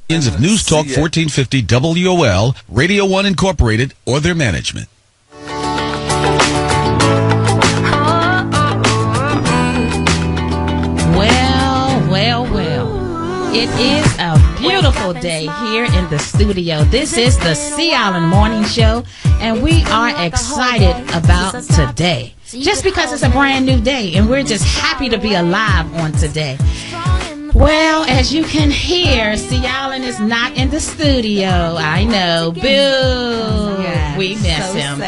Of News Talk 1450 WOL, Radio 1 Incorporated, or their management. Well. It is a beautiful day here in the studio. This is the Sea Island Morning Show, and we are excited about today. Just because it's a brand new day, and we're just happy to be alive on today. Well, as you can hear, Sea Island is not in the studio. I know. Boo. Yes, we miss him.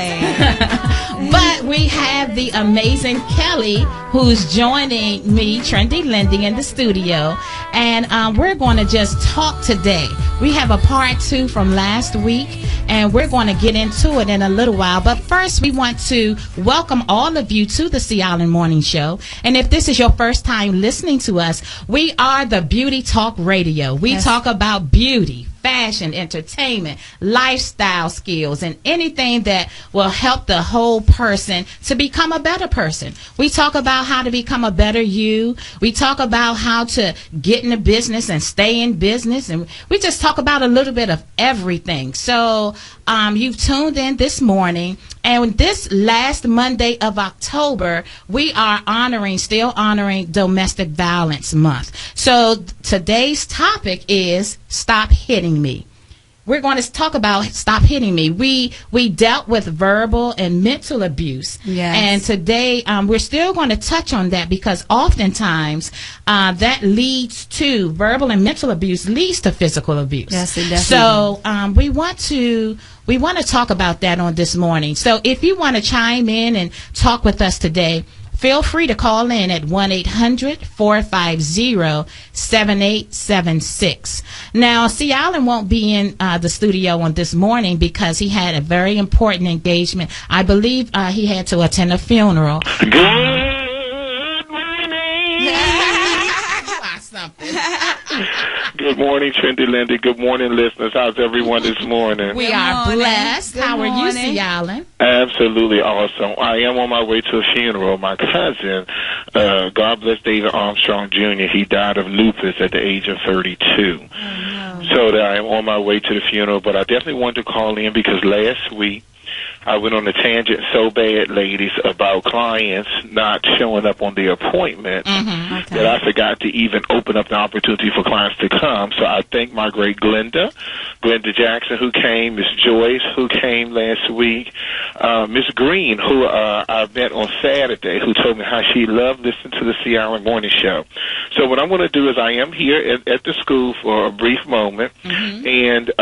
But we have the amazing Kelly, who's joining me, Trendy Lindy, in the studio. And we're going to just talk today. We have a part 2 from last week, and we're going to get into it in a little while. But first, we want to welcome all of you to the Sea Island Morning Show. And if this is your first time listening to us, we are the Beauty Talk Radio. We talk about beauty, fashion, entertainment, lifestyle skills, and anything that will help the whole person to become a better person. We talk about how to become a better you. We talk about how to get in the business and stay in business. And we just talk about a little bit of everything. So you've tuned in this morning. And this last Monday of October, we are still honoring Domestic Violence Month. So today's topic is Stop Hitting Me. We're going to talk about Stop Hitting Me. We dealt with verbal and mental abuse. Yes. And today we're still going to touch on that because oftentimes that leads to verbal and mental abuse leads to physical abuse. Yes, it definitely. So we want to talk about that on this morning. So if you want to chime in and talk with us today, feel free to call in at 1-800-450-7876. Now, Sea Island won't be in the studio on this morning because he had a very important engagement. I believe he had to attend a funeral. Good morning. Something. Good morning, Trendy Lindy. Good morning, listeners. How's everyone this morning? We are blessed. How are you, Sea Island? Absolutely awesome. I am on my way to a funeral. My cousin, God bless David Armstrong Jr., he died of lupus at the age of 32. Oh, no. So I am on my way to the funeral, but I definitely wanted to call in because last week I went on a tangent so bad, ladies, about clients not showing up on the appointment that I forgot to even open up the opportunity for clients to come. So I thank my great Glenda Jackson, who came, Miss Joyce, who came last week, Miss Green, who I met on Saturday, who told me how she loved listening to the Sea Island Morning Show. So what I'm going to do is I am here at the school for a brief moment. And,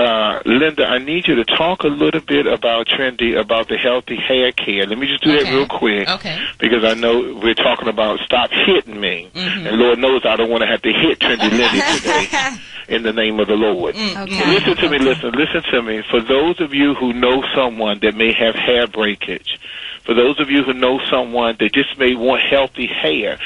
Linda, I need you to talk a little bit about Trendy, about the healthy hair care. Let me just do that real quick. Because I know we're talking about Stop Hitting Me. And Lord knows I don't want to have to hit Trendy Lindy today in the name of the Lord. Listen to me, listen to me. For those of you who know someone that may have hair breakage, for those of you who know someone that just may want healthy hair,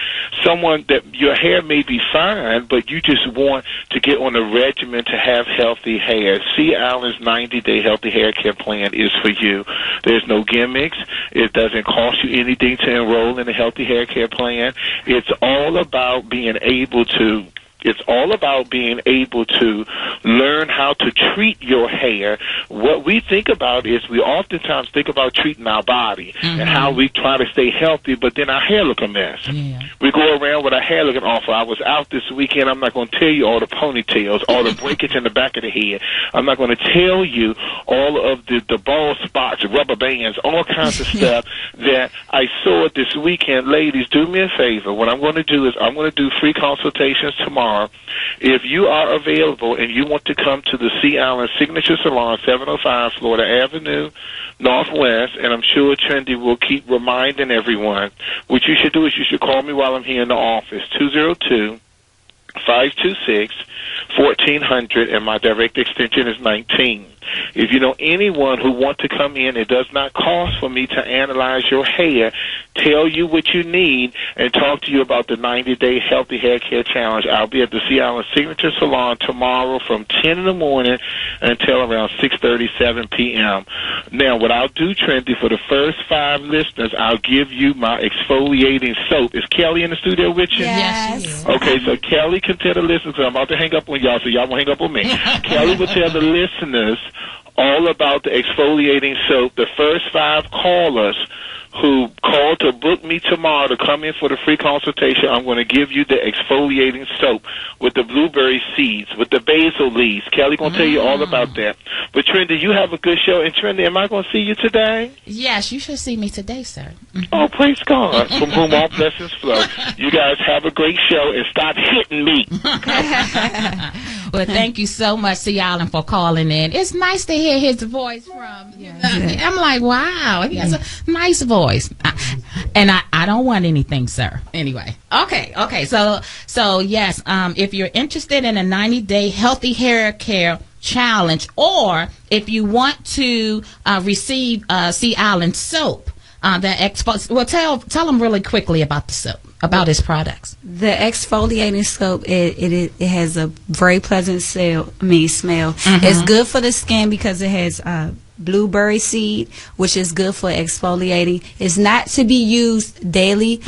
someone that your hair may be fine, but you just want to get on a regimen to have healthy hair, Sea Island's 90-day healthy hair care plan is for you. There's no gimmicks. It doesn't cost you anything to enroll in a healthy hair care plan. It's all about being able to learn how to treat your hair. What we think about is we oftentimes think about treating our body and how we try to stay healthy, but then our hair look a mess. We go around with our hair looking awful. I was out this weekend. I'm not going to tell you all the ponytails, all the breakage in the back of the head. I'm not going to tell you all of the bald spots, rubber bands, all kinds of stuff that I saw this weekend. Ladies, do me a favor. What I'm going to do is I'm going to do free consultations tomorrow. If you are available and you want to come to the Sea Island Signature Salon, 705 Florida Avenue, Northwest, and I'm sure Trendy will keep reminding everyone, what you should do is you should call me while I'm here in the office, 202-526-1400, and my direct extension is 19. If you know anyone who wants to come in, it does not cost for me to analyze your hair, tell you what you need, and talk to you about the 90-day Healthy Hair Care Challenge. I'll be at the Sea Island Signature Salon tomorrow from 10 in the morning until around 6:37 p.m. Now, what I'll do, Trendy, for the first 5 listeners, I'll give you my exfoliating soap. Is Kelly in the studio with you? Yes, she is. Okay, so Kelly can tell the listeners, 'cause I'm about to hang up on y'all, so y'all won't hang up on me. Kelly will tell the listeners all about the exfoliating soap. The first 5 callers who call to book me tomorrow to come in for the free consultation, I'm going to give you the exfoliating soap with the blueberry seeds, with the basil leaves. Kelly going to tell you all about that. But Trendy, you have a good show. And Trendy, am I going to see you today? Yes, you should see me today, sir. Oh, praise God, from whom all blessings flow. You guys have a great show and stop hitting me. Well, thank you so much, Sea Island, for calling in. It's nice to hear his voice from. I'm like, wow, he has a nice voice. And I don't want anything, sir. Anyway, okay. So yes, if you're interested in a 90-day healthy hair care challenge, or if you want to receive Sea Island soap, well, tell them really quickly about the soap, about its products. The exfoliating soap, it has a very pleasant smell. Mm-hmm. It's good for the skin because it has blueberry seed, which is good for exfoliating. It's not to be used daily,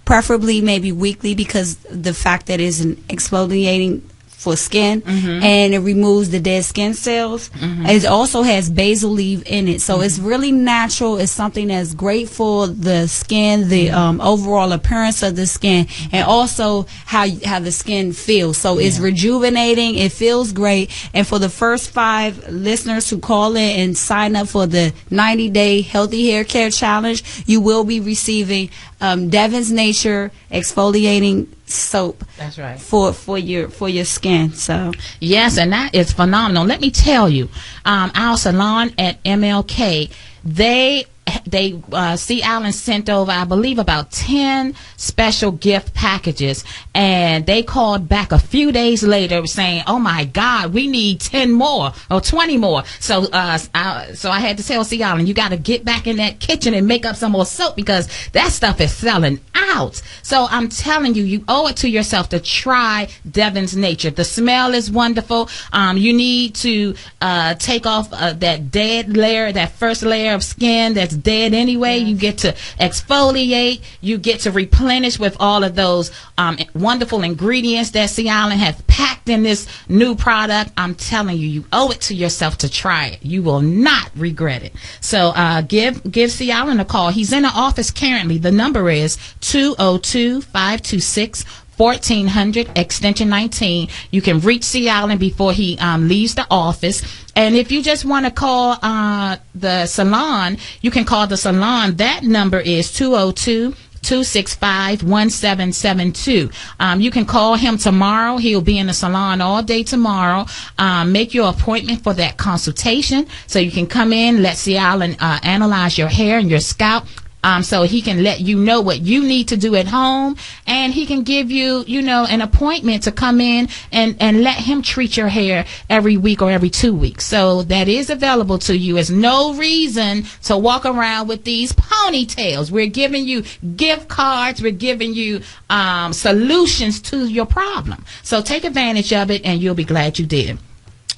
preferably maybe weekly, because the fact that it's an exfoliating for skin, and it removes the dead skin cells. It also has basil leaf in it, so it's really natural. It's something that's great for the skin, the overall appearance of the skin, and also how the skin feels. So it's rejuvenating. It feels great. And for the first 5 listeners who call in and sign up for the 90-day Healthy Hair Care Challenge, you will be receiving Devon's Nature exfoliating soap. That's right. For your skin. So yes, and that is phenomenal. Let me tell you, our salon at MLK, they Sea Island sent over, I believe, about 10 special gift packages, and they called back a few days later saying, oh my God, we need 10 more or 20 more. So I had to tell Sea Island, you got to get back in that kitchen and make up some more soap, because that stuff is selling out. So I'm telling you, you owe it to yourself to try Devon's Nature. The smell is wonderful. You need to take off that dead layer, that first layer of skin that's dead anyway. You get to exfoliate. You get to replenish with all of those wonderful ingredients that Sea Island has packed in this new product. I'm telling you, you owe it to yourself to try it. You will not regret it. So give Sea Island a call. He's in the office currently. The number is 202-526-1400, extension 19. You can reach Sea Island before he leaves the office. And if you just want to call the salon, you can call the salon. That number is 202-265-1772. You can call him tomorrow. He'll be in the salon all day tomorrow. Make your appointment for that consultation so you can come in, let Sea Island analyze your hair and your scalp. So he can let you know what you need to do at home, and he can give you, an appointment to come in and let him treat your hair every week or every 2 weeks. So that is available to you. There's no reason to walk around with these ponytails. We're giving you gift cards. We're giving you solutions to your problem. So take advantage of it, and you'll be glad you did.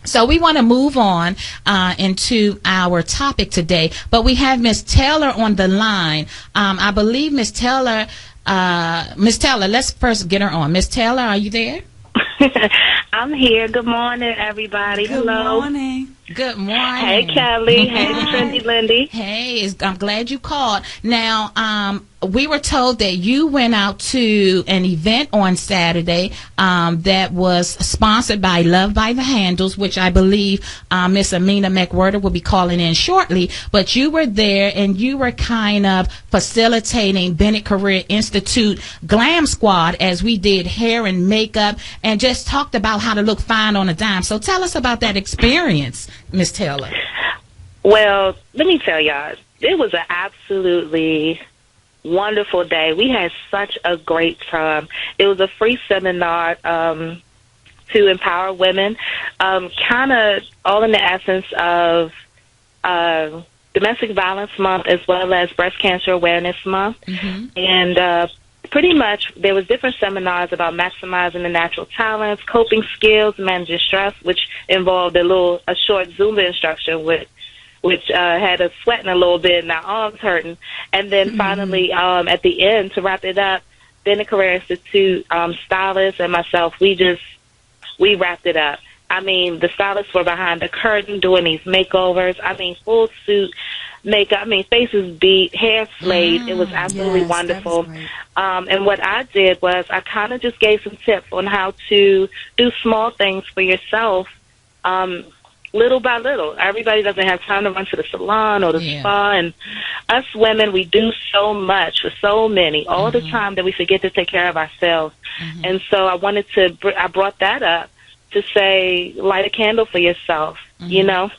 So we want to move on into our topic today, but we have Miss Taylor on the line. I believe Miss Taylor, let's first get her on. Miss Taylor, are you there? I'm here. Good morning, everybody. Hello. Good morning. Hey, Kelly. Hey, Trendy Lindy. Hey, I'm glad you called. Now, we were told that you went out to an event on Saturday that was sponsored by Love by the Handles, which I believe Miss Amina McWhirter will be calling in shortly. But you were there, and you were kind of facilitating Bennett Career Institute Glam Squad as we did hair and makeup and just talked about how to look fine on a dime. So tell us about that experience, Miss Taylor. Well, let me tell y'all, it was an absolutely wonderful day. We had such a great time. It was a free seminar to empower women, kind of all in the essence of Domestic Violence Month as well as Breast Cancer Awareness Month. And pretty much there was different seminars about maximizing the natural talents, coping skills, managing stress, which involved a short Zumba instruction which had us sweating a little bit and our arms hurting. And then finally, at the end, to wrap it up, Bennett Career Institute stylists and myself, we wrapped it up. I mean, the stylists were behind the curtain doing these makeovers. I mean, full suit makeup. I mean, faces beat, hair slayed. It was absolutely wonderful. And what I did was I kind of just gave some tips on how to do small things for yourself, little by little. Everybody doesn't have time to run to the salon or the spa. And us women, we do so much for so many all the time that we forget to take care of ourselves. And so I brought that up to say, light a candle for yourself, you know.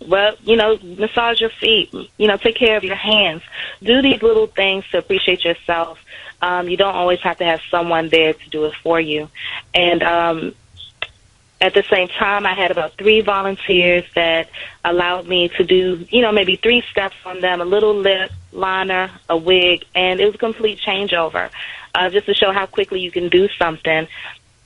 Well, you know, massage your feet, you know, take care of your hands. Do these little things to appreciate yourself. You don't always have to have someone there to do it for you. And at the same time, I had about 3 volunteers that allowed me to do, you know, maybe 3 steps on them, a little lip liner, a wig, and it was a complete changeover, just to show how quickly you can do something.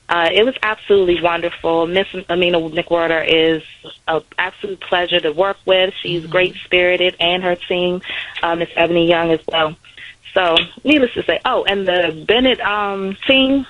It was absolutely wonderful. Miss Amina McWhorter is an absolute pleasure to work with. She's great-spirited, and her team, Miss Ebony Young as well. So, needless to say, and the Bennett team,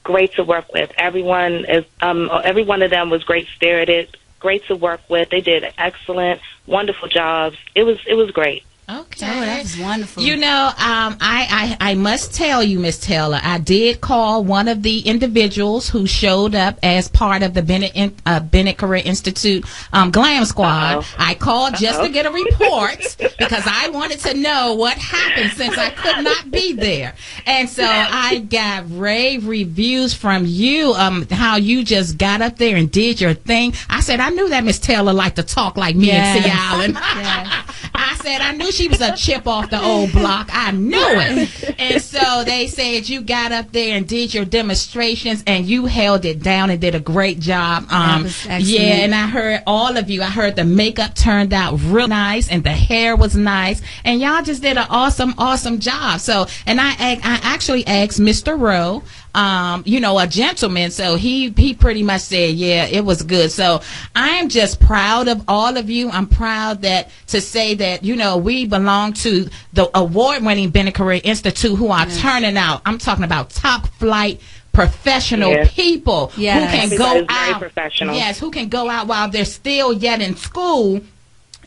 great to work with. Every one of them was great-spirited, great to work with. They did excellent, wonderful jobs. It was great. Okay. Oh, that was wonderful. You know, I must tell you, Miss Taylor, I did call one of the individuals who showed up as part of the Bennett Career Institute Glam Squad. I called just to get a report because I wanted to know what happened since I could not be there. And so I got rave reviews from you, how you just got up there and did your thing. I said, I knew that Miss Taylor liked to talk like me in Sea Island. I said, I knew she was a chip off the old block. I knew it. And so they said you got up there and did your demonstrations and you held it down and did a great job. That was excellent. Yeah, and I heard all of you. I heard the makeup turned out real nice and the hair was nice. And y'all just did an awesome job. So, and I actually asked Mr. Rowe, you know, a gentleman. So he pretty much said, yeah, it was good. So I'm just proud of all of you. I'm proud to say that, you know, we belong to the award-winning Bennett Career Institute who are turning out. I'm talking about top flight professional people who can go out. Yes, who can go out while they're still yet in school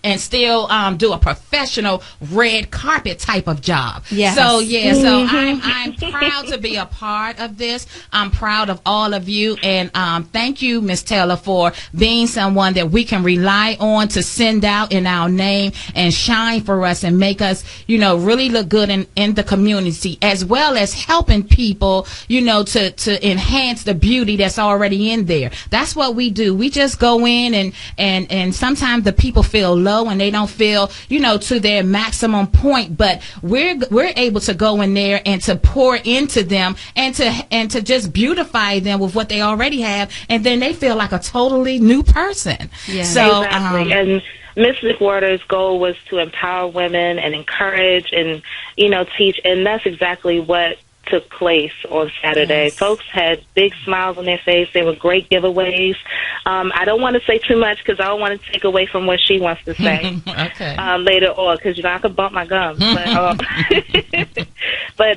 and still do a professional red carpet type of job. Yes. So so I'm proud to be a part of this. I'm proud of all of you, and thank you, Miss Taylor, for being someone that we can rely on to send out in our name and shine for us and make us, you know, really look good in the community, as well as helping people, you know, to enhance the beauty that's already in there. That's what we do. We just go in and sometimes the people feel low and they don't feel, you know, to their maximum point, but we're able to go in there and to pour into them and to just beautify them with what they already have, and then they feel like a totally new person. Yeah. So exactly. And Miss McWhorter's goal was to empower women and encourage and, you know, teach, and that's exactly what took place on Saturday. Yes. Folks had big smiles on their face. There were great giveaways. I don't want to say too much because I don't want to take away from what she wants to say later on, because, you know, I could bump my gums. But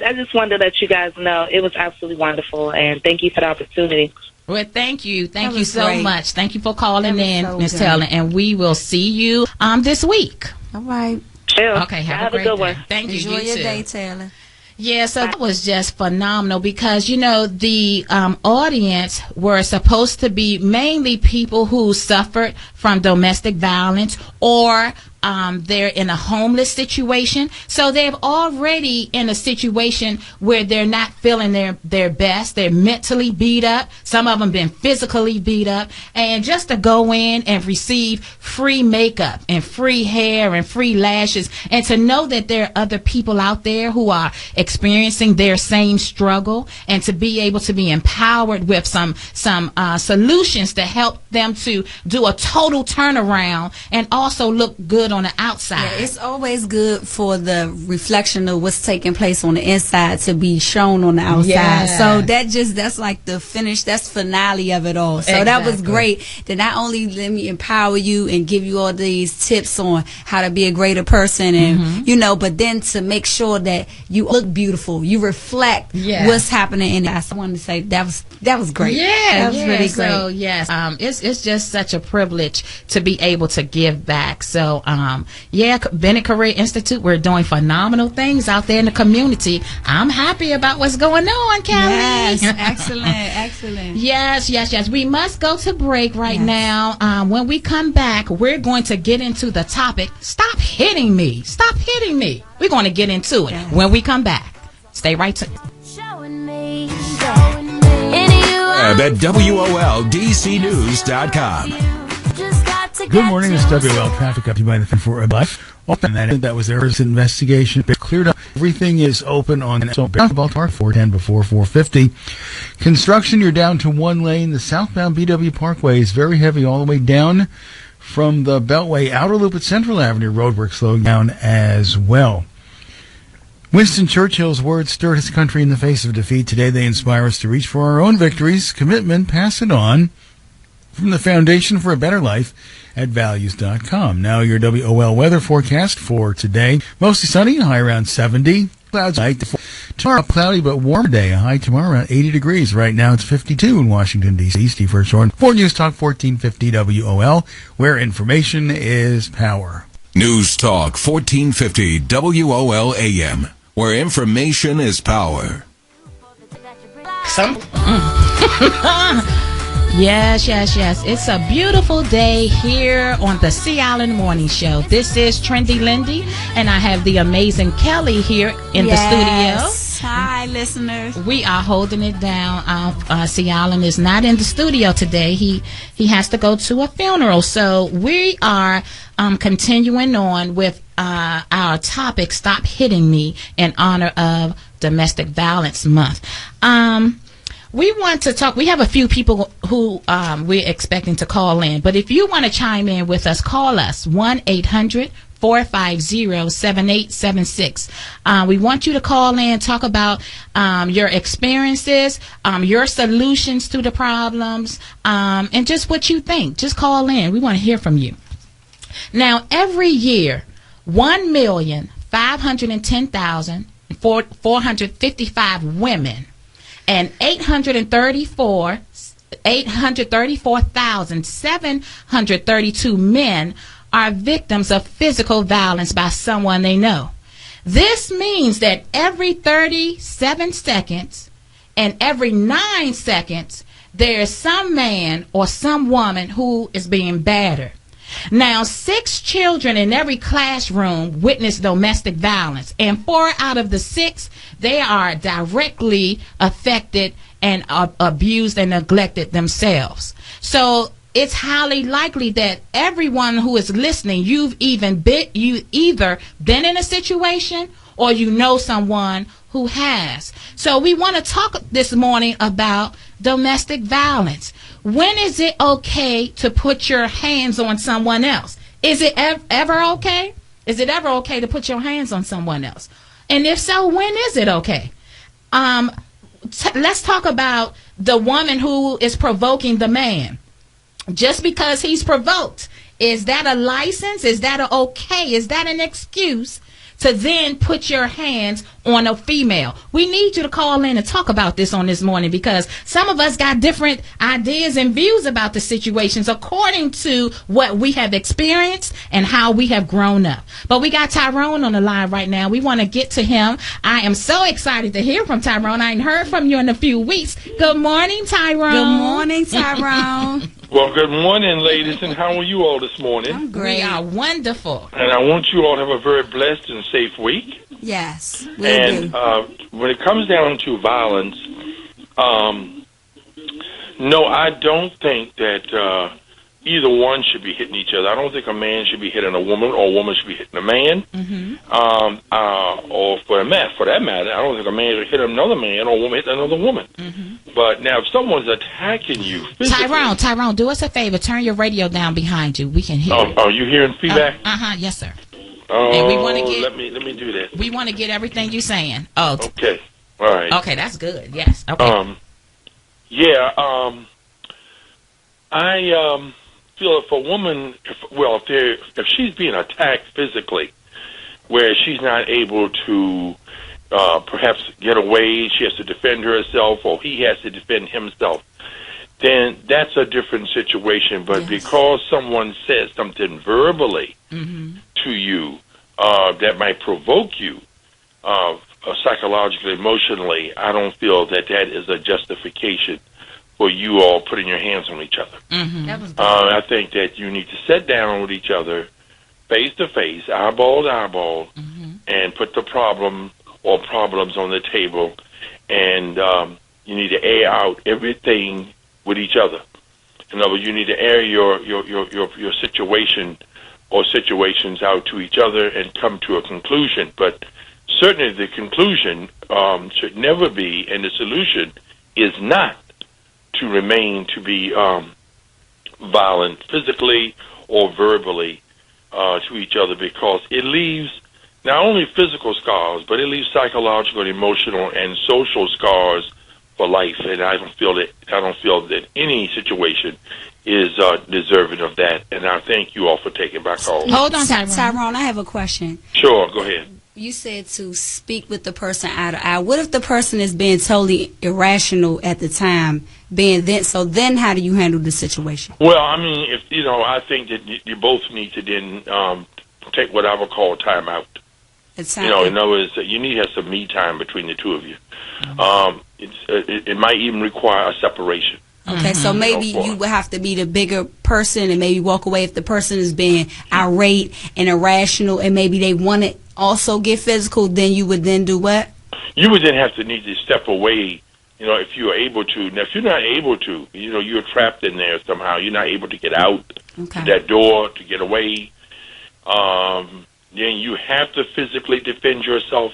I just wanted to let you guys know it was absolutely wonderful, and thank you for the opportunity. Well, thank you. Thank you so much. Thank you for calling in, Miss Taylor, and we will see you this week. All right. Sure. Okay, have a good one. Thank you. Enjoy your day, Taylor. Yeah, so that was just phenomenal because, you know, the audience were supposed to be mainly people who suffered from domestic violence, or they're in a homeless situation. So they're already in a situation where they're not feeling their best. They're mentally beat up. Some of them been physically beat up. And just to go in and receive free makeup and free hair and free lashes, and to know that there are other people out there who are experiencing their same struggle, and to be able to be empowered with some solutions to help them to do a total turnaround and also look good on the outside. Yeah, it's always good for the reflection of what's taking place on the inside to be shown on the outside. Yeah. So that's like the finish, that's finale of it all. So that was great. That not only let me empower you and give you all these tips on how to be a greater person, and but then to make sure that you look beautiful, you reflect what's happening in it. I wanted to say that was great. Yeah, that was really great. So yes, it's just such a privilege to be able to give back. So Bennett Career Institute, we're doing phenomenal things out there in the community. I'm happy about what's going on, Kelly. Yes, excellent. Yes. We must go to break right now. When we come back, we're going to get into the topic, Stop Hitting Me. Stop hitting me. We're going to get into it when we come back. Stay right to at WOLDCnews.com. Good morning, it's WL Traffic up to you by the for life. Open that was their investigation. It cleared up. Everything is open on Baltimore 410 before 450. Construction, you're down to one lane. The southbound BW Parkway is very heavy all the way down from the Beltway outer loop at Central Avenue. Roadwork slowing down as well. Winston Churchill's words stirred his country in the face of defeat. Today they inspire us to reach for our own victories. Commitment, pass it on. From the Foundation for a Better Life at values.com. Now your WOL weather forecast for today. Mostly sunny, high around 70. Clouds tonight. Tomorrow, cloudy but warm day. A high tomorrow around 80 degrees. Right now it's 52 in Washington, D.C. Steve Hirschhorn for News Talk 1450 WOL, where information is power. News Talk 1450 WOL AM, where information is power. Yes. It's a beautiful day here on the Sea Island Morning Show. This is Trendy Lindy, and I have the amazing Kelly here in the studio. Hi, listeners. We are holding it down. Sea Island is not in the studio today. He has to go to a funeral. So we are continuing on with our topic, Stop Hitting Me, in honor of Domestic Violence Month. We want to talk. We have a few people who we're expecting to call in. But if you want to chime in with us, call us 1-800-450-7876. We want you to call in, talk about your experiences, your solutions to the problems, and just what you think. Just call in. We want to hear from you. Now, every year, 1,510,455 women and 834,732 men are victims of physical violence by someone they know. This means that every 37 seconds and every 9 seconds, there is some man or some woman who is being battered. Now, 6 children in every classroom witness domestic violence, and 4 out of the 6, they are directly affected and abused and neglected themselves. So it's highly likely that everyone who is listening, you either been in a situation or you know someone who has. So we want to talk this morning about domestic violence. When is it okay to put your hands on someone else? Is it ever okay? Is it ever okay to put your hands on someone else? And if so, when is it okay? Let's talk about the woman who is provoking the man. Just because he's provoked, is that a license? Is that a okay? Is that an excuse to then put your hands on a female? We need you to call in and talk about this on this morning, because some of us got different ideas and views about the situations according to what we have experienced and how we have grown up. But we got Tyrone on the line right now. We want to get to him. I am so excited to hear from Tyrone. I ain't heard from you in a few weeks. Good morning, Tyrone. Good morning, Tyrone. Well, good morning, ladies, and how are you all this morning? I'm great. We are wonderful. And I want you all to have a very blessed and safe week. Yes, we And do. when it comes down to violence, no, I don't think that either one should be hitting each other. I don't think a man should be hitting a woman or a woman should be hitting a man. Or for that matter, I don't think a man should hit another man or a woman hit another woman. But now, if someone's attacking you physically... Tyrone, do us a favor. Turn your radio down behind you. We can hear you. Are you hearing feedback? Yes, sir. Oh, And we wanna get- let me do that. We want to get everything you're saying. Oh, Okay, all right. okay, that's good. Yes. Okay. I feel if a woman, if she's being attacked physically, where she's not able to perhaps get away, she has to defend herself, or he has to defend himself, then that's a different situation. But because someone says something verbally to you that might provoke you psychologically, emotionally, I don't feel that is a justification for you all putting your hands on each other. That was good. I think that you need to sit down with each other, face to face, eyeball to eyeball, and put the problem or problems on the table, and you need to air out everything with each other. In other words, you need to air your situation or situations out to each other and come to a conclusion. But certainly the conclusion should never be, and the solution is not to remain to be violent physically or verbally to each other, because it leaves not only physical scars, but it leaves psychological, and emotional, and social scars for life. And I don't feel that any situation is deserving of that. And I thank you all for taking my call. Hold on, Tyrone. Tyrone, I have a question. Sure, go ahead. You said to speak with the person eye to eye. What if the person is being totally irrational at the time? So then how do you handle the situation? Well, I mean, I think that you both need to then take what I would call time out. In other words, you need to have some me time between the two of you. It might even require a separation. Okay, so maybe you would have to be the bigger person and maybe walk away if the person is being irate and irrational, and maybe they want to also get physical. Then you would then do what? You would then have to need to step away. If you are able to. Now, if you're not able to, you're trapped in there somehow. You're not able to get out that door to get away. Then you have to physically defend yourself.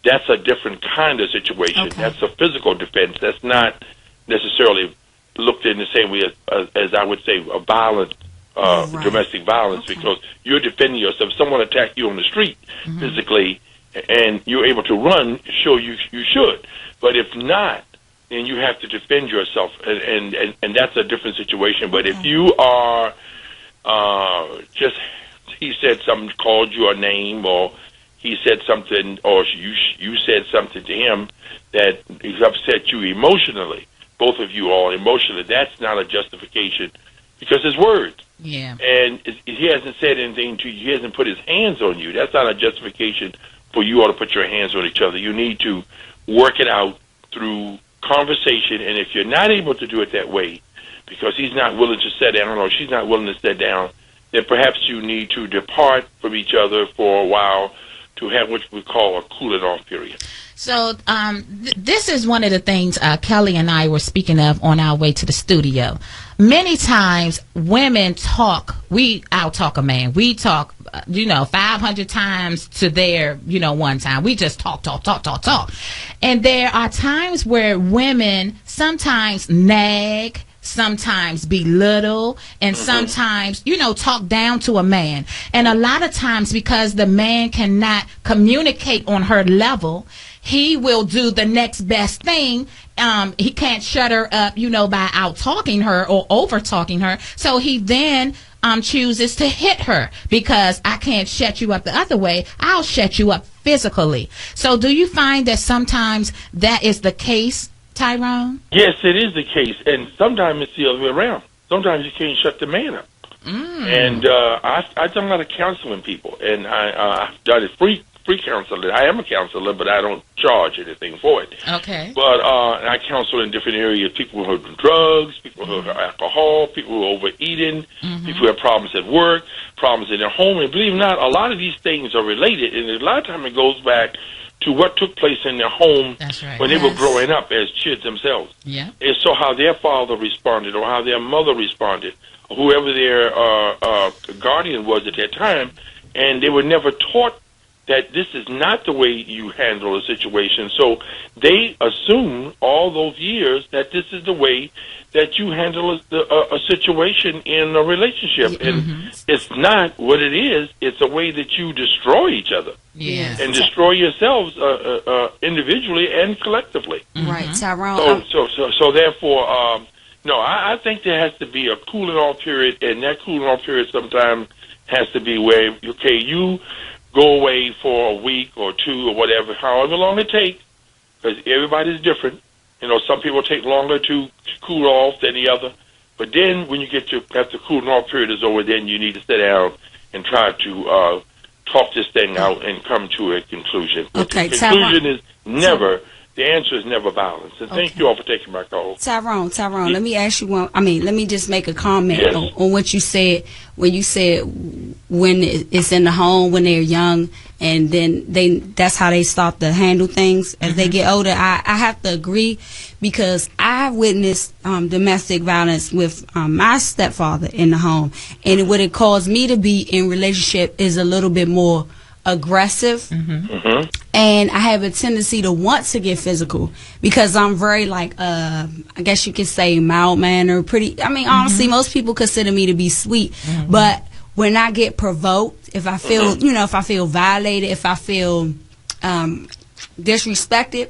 That's a different kind of situation. Okay. That's a physical defense. That's not necessarily looked in the same way as I would say a violent domestic violence, because you're defending yourself. If someone attacked you on the street physically and you're able to run, sure you should. But if not, then you have to defend yourself, and that's a different situation. But if you are he said something, called you a name, or he said something, or you said something to him that upset you emotionally, both of you all emotionally, that's not a justification, because it's words. Yeah. And he hasn't said anything to you. He hasn't put his hands on you. That's not a justification for you all to put your hands on each other. You need to work it out through conversation, and if you're not able to do it that way, because he's not willing to sit down, or she's not willing to sit down, then perhaps you need to depart from each other for a while to have what we call a cooling off period. So this is one of the things Kelly and I were speaking of on our way to the studio. Many times women talk, I'll talk a man, we talk, 500 times to their, one time. We just talk. And there are times where women sometimes nag, sometimes belittle, and sometimes, talk down to a man. And a lot of times, because the man cannot communicate on her level, he will do the next best thing. He can't shut her up, by out-talking her or over-talking her. So he then chooses to hit her, because I can't shut you up the other way. I'll shut you up physically. So do you find that sometimes that is the case, Tyrone? Yes, it is the case, and sometimes it's the other way around. Sometimes you can't shut the man up. And I've done a lot of counseling people, and I've done it free counselor. I am a counselor, but I don't charge anything for it. Okay. But I counsel in different areas, people who have drugs, people who have alcohol, people who are overeating, people who have problems at work, problems in their home. And believe it or not, a lot of these things are related, and a lot of time it goes back to what took place in their home when they were growing up as kids themselves. Yeah. And so how their father responded or how their mother responded, or whoever their guardian was at that time, and they were never taught that this is not the way you handle a situation. So they assume all those years that this is the way that you handle a situation in a relationship. And it's not what it is. It's a way that you destroy each other. Yes. And destroy yourselves individually and collectively. Right, Tyrone. So therefore, no, I think there has to be a cooling off period, and that cooling off period sometimes has to be where, okay, you go away for a week or two or whatever, however long it takes, because everybody's different. You know, some people take longer to cool off than the other. But then when you get to, after the cooling off period is over, then you need to sit down and try to talk this thing out and come to a conclusion. Okay, the conclusion is never, the answer is never violence. And thank you all for taking my call. Tyrone, let me ask you one. let me just make a comment on what you said when you said when it's in the home when they're young, and then that's how they start to handle things as they get older. I have to agree, because I witnessed domestic violence with my stepfather in the home, and what it caused me to be in relationship is a little bit more aggressive, and I have a tendency to want to get physical because I'm very I guess you could say mild-mannered, pretty. I mean, honestly, most people consider me to be sweet, but when I get provoked, if I feel, if I feel violated, if I feel disrespected,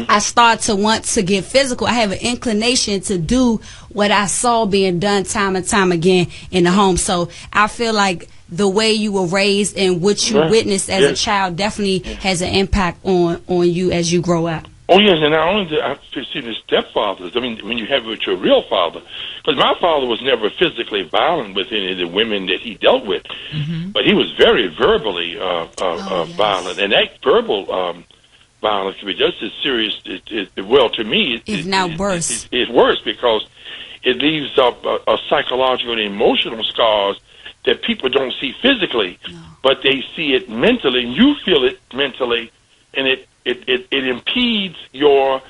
I start to want to get physical. I have an inclination to do what I saw being done time and time again in the home. So I feel like the way you were raised and what you witnessed as a child definitely has an impact on you as you grow up. Oh, yes, and not only I've seen the stepfathers, I mean, when you have it with your real father, because my father was never physically violent with any of the women that he dealt with, but he was very verbally violent, and that verbal violence can be just as serious, well, to me, it's now worse. It's worse because it leaves a psychological and emotional scars that people don't see physically, but they see it mentally, and you feel it mentally, and it impedes your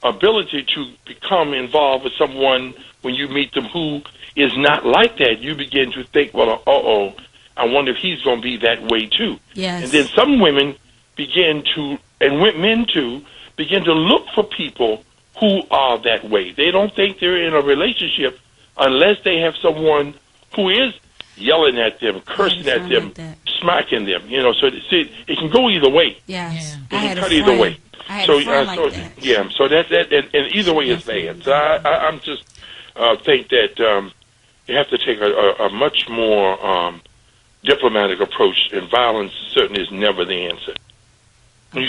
ability to become involved with someone when you meet them who is not like that. You begin to think, well, I wonder if he's going to be that way too. Yes. And then some women begin to, and men too, begin to look for people who are that way. They don't think they're in a relationship unless they have someone who is yelling at them, cursing at them, smacking them. So it can go either way. Yes. It can cut either way. So that's that, and either way is bad. So I'm just think that you have to take a much more diplomatic approach, and violence certainly is never the answer.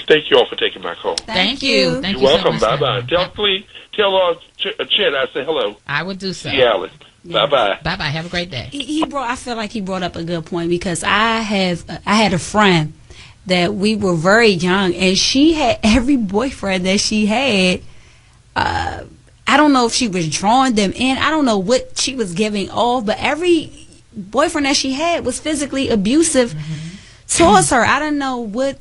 Thank you all for taking my call. Thank you. You're welcome. So bye-bye. Tell Chet I say hello. I would do so. Yeah, Alice. Yeah. Bye-bye. Bye-bye. Have a great day. I feel like he brought up a good point, because I had a friend that we were very young, and she had every boyfriend that she had. I don't know if she was drawing them in. I don't know what she was giving off, but every boyfriend that she had was physically abusive towards her. I don't know what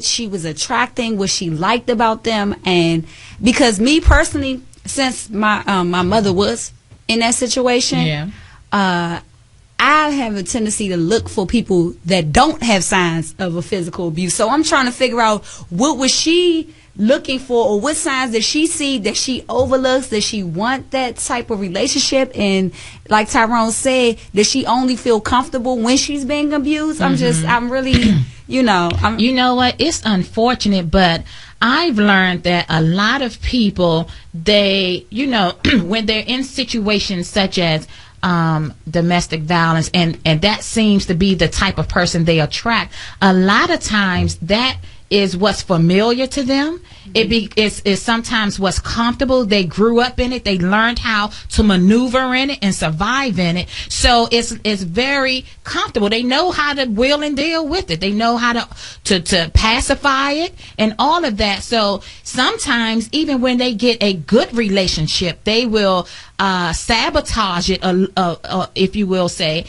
she was attracting, what she liked about them, and because me personally, since my mother was in that situation, I have a tendency to look for people that don't have signs of a physical abuse. So I'm trying to figure out what was she looking for, or what signs did she see that she overlooks, that she want that type of relationship, and like Tyrone said, does she only feel comfortable when she's being abused? I'm really, you know what, it's unfortunate, but I've learned that a lot of people, they, when they're in situations such as domestic violence, and that seems to be the type of person they attract, a lot of times that is what's familiar to them. It's sometimes what's comfortable. They grew up in it. They learned how to maneuver in it and survive in it. So it's very comfortable. They know how to wheel and deal with it. They know how to pacify it and all of that. So sometimes even when they get a good relationship, they will sabotage it, if you will say,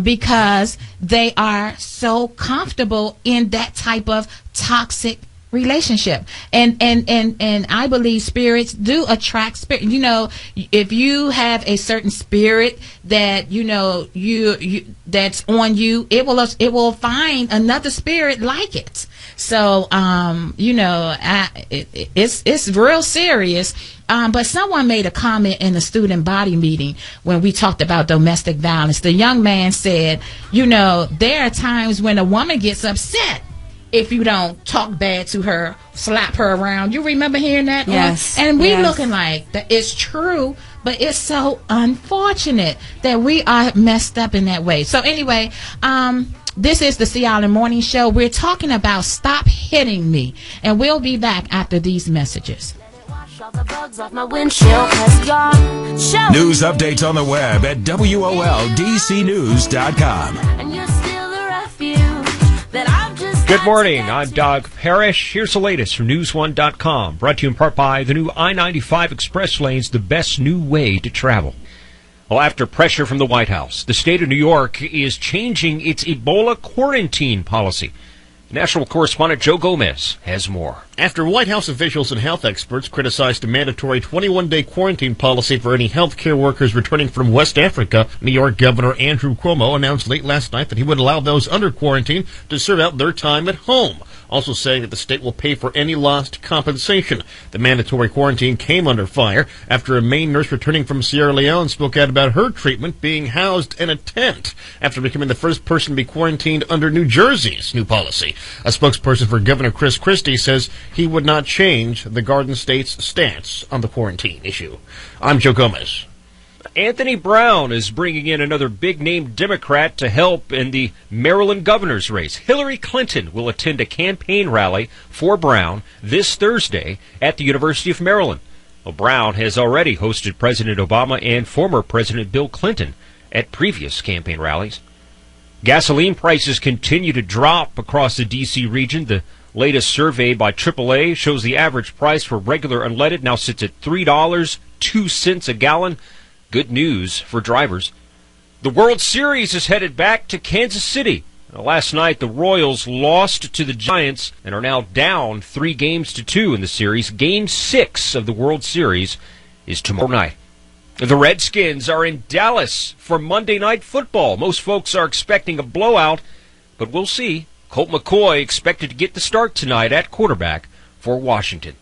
because they are so comfortable in that type of toxic relationship. And I believe spirits do attract spirit. You know, if you have a certain spirit that you that's on you, it will find another spirit like it. So it's real serious. But someone made a comment in the student body meeting when we talked about domestic violence. The young man said, there are times when a woman gets upset if you don't talk bad to her, slap her around. You remember hearing that? Yes. And we looking like that. It's true, but it's so unfortunate that we are messed up in that way. So anyway, this is the Sea Island Morning Show. We're talking about Stop Hitting Me, and we'll be back after these messages. News updates on the web at WOLDCnews.com. And you're still the refuge that I've just Good morning. I'm Doug Parrish. Here's the latest from News1.com. Brought to you in part by the new I-95 Express lanes, the best new way to travel. Well, after pressure from the White House, the state of New York is changing its Ebola quarantine policy. National correspondent Joe Gomez has more. After White House officials and health experts criticized a mandatory 21-day quarantine policy for any healthcare workers returning from West Africa, New York Governor Andrew Cuomo announced late last night that he would allow those under quarantine to serve out their time at home, also saying that the state will pay for any lost compensation. The mandatory quarantine came under fire after a Maine nurse returning from Sierra Leone spoke out about her treatment being housed in a tent after becoming the first person to be quarantined under New Jersey's new policy. A spokesperson for Governor Chris Christie says he would not change the Garden State's stance on the quarantine issue. I'm Joe Gomez. Anthony Brown is bringing in another big-name Democrat to help in the Maryland governor's race. Hillary Clinton will attend a campaign rally for Brown this Thursday at the University of Maryland. Well, Brown has already hosted President Obama and former President Bill Clinton at previous campaign rallies. Gasoline prices continue to drop across the D.C. region. The latest survey by AAA shows the average price for regular unleaded now sits at $3.02 a gallon. Good news for drivers. The World Series is headed back to Kansas City. Last night, the Royals lost to the Giants and are now down 3-2 in the series. Game 6 of the World Series is tomorrow night. The Redskins are in Dallas for Monday Night Football. Most folks are expecting a blowout, but we'll see. Colt McCoy expected to get the start tonight at quarterback for Washington.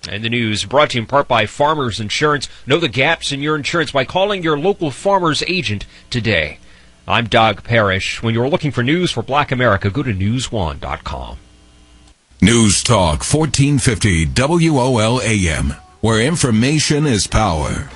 And the news brought to you in part by Farmers Insurance. Know the gaps in your insurance by calling your local Farmers agent today. I'm Doug Parrish. When you're looking for news for Black America, go to News1.com. News Talk 1450 WOLAM, where information is power.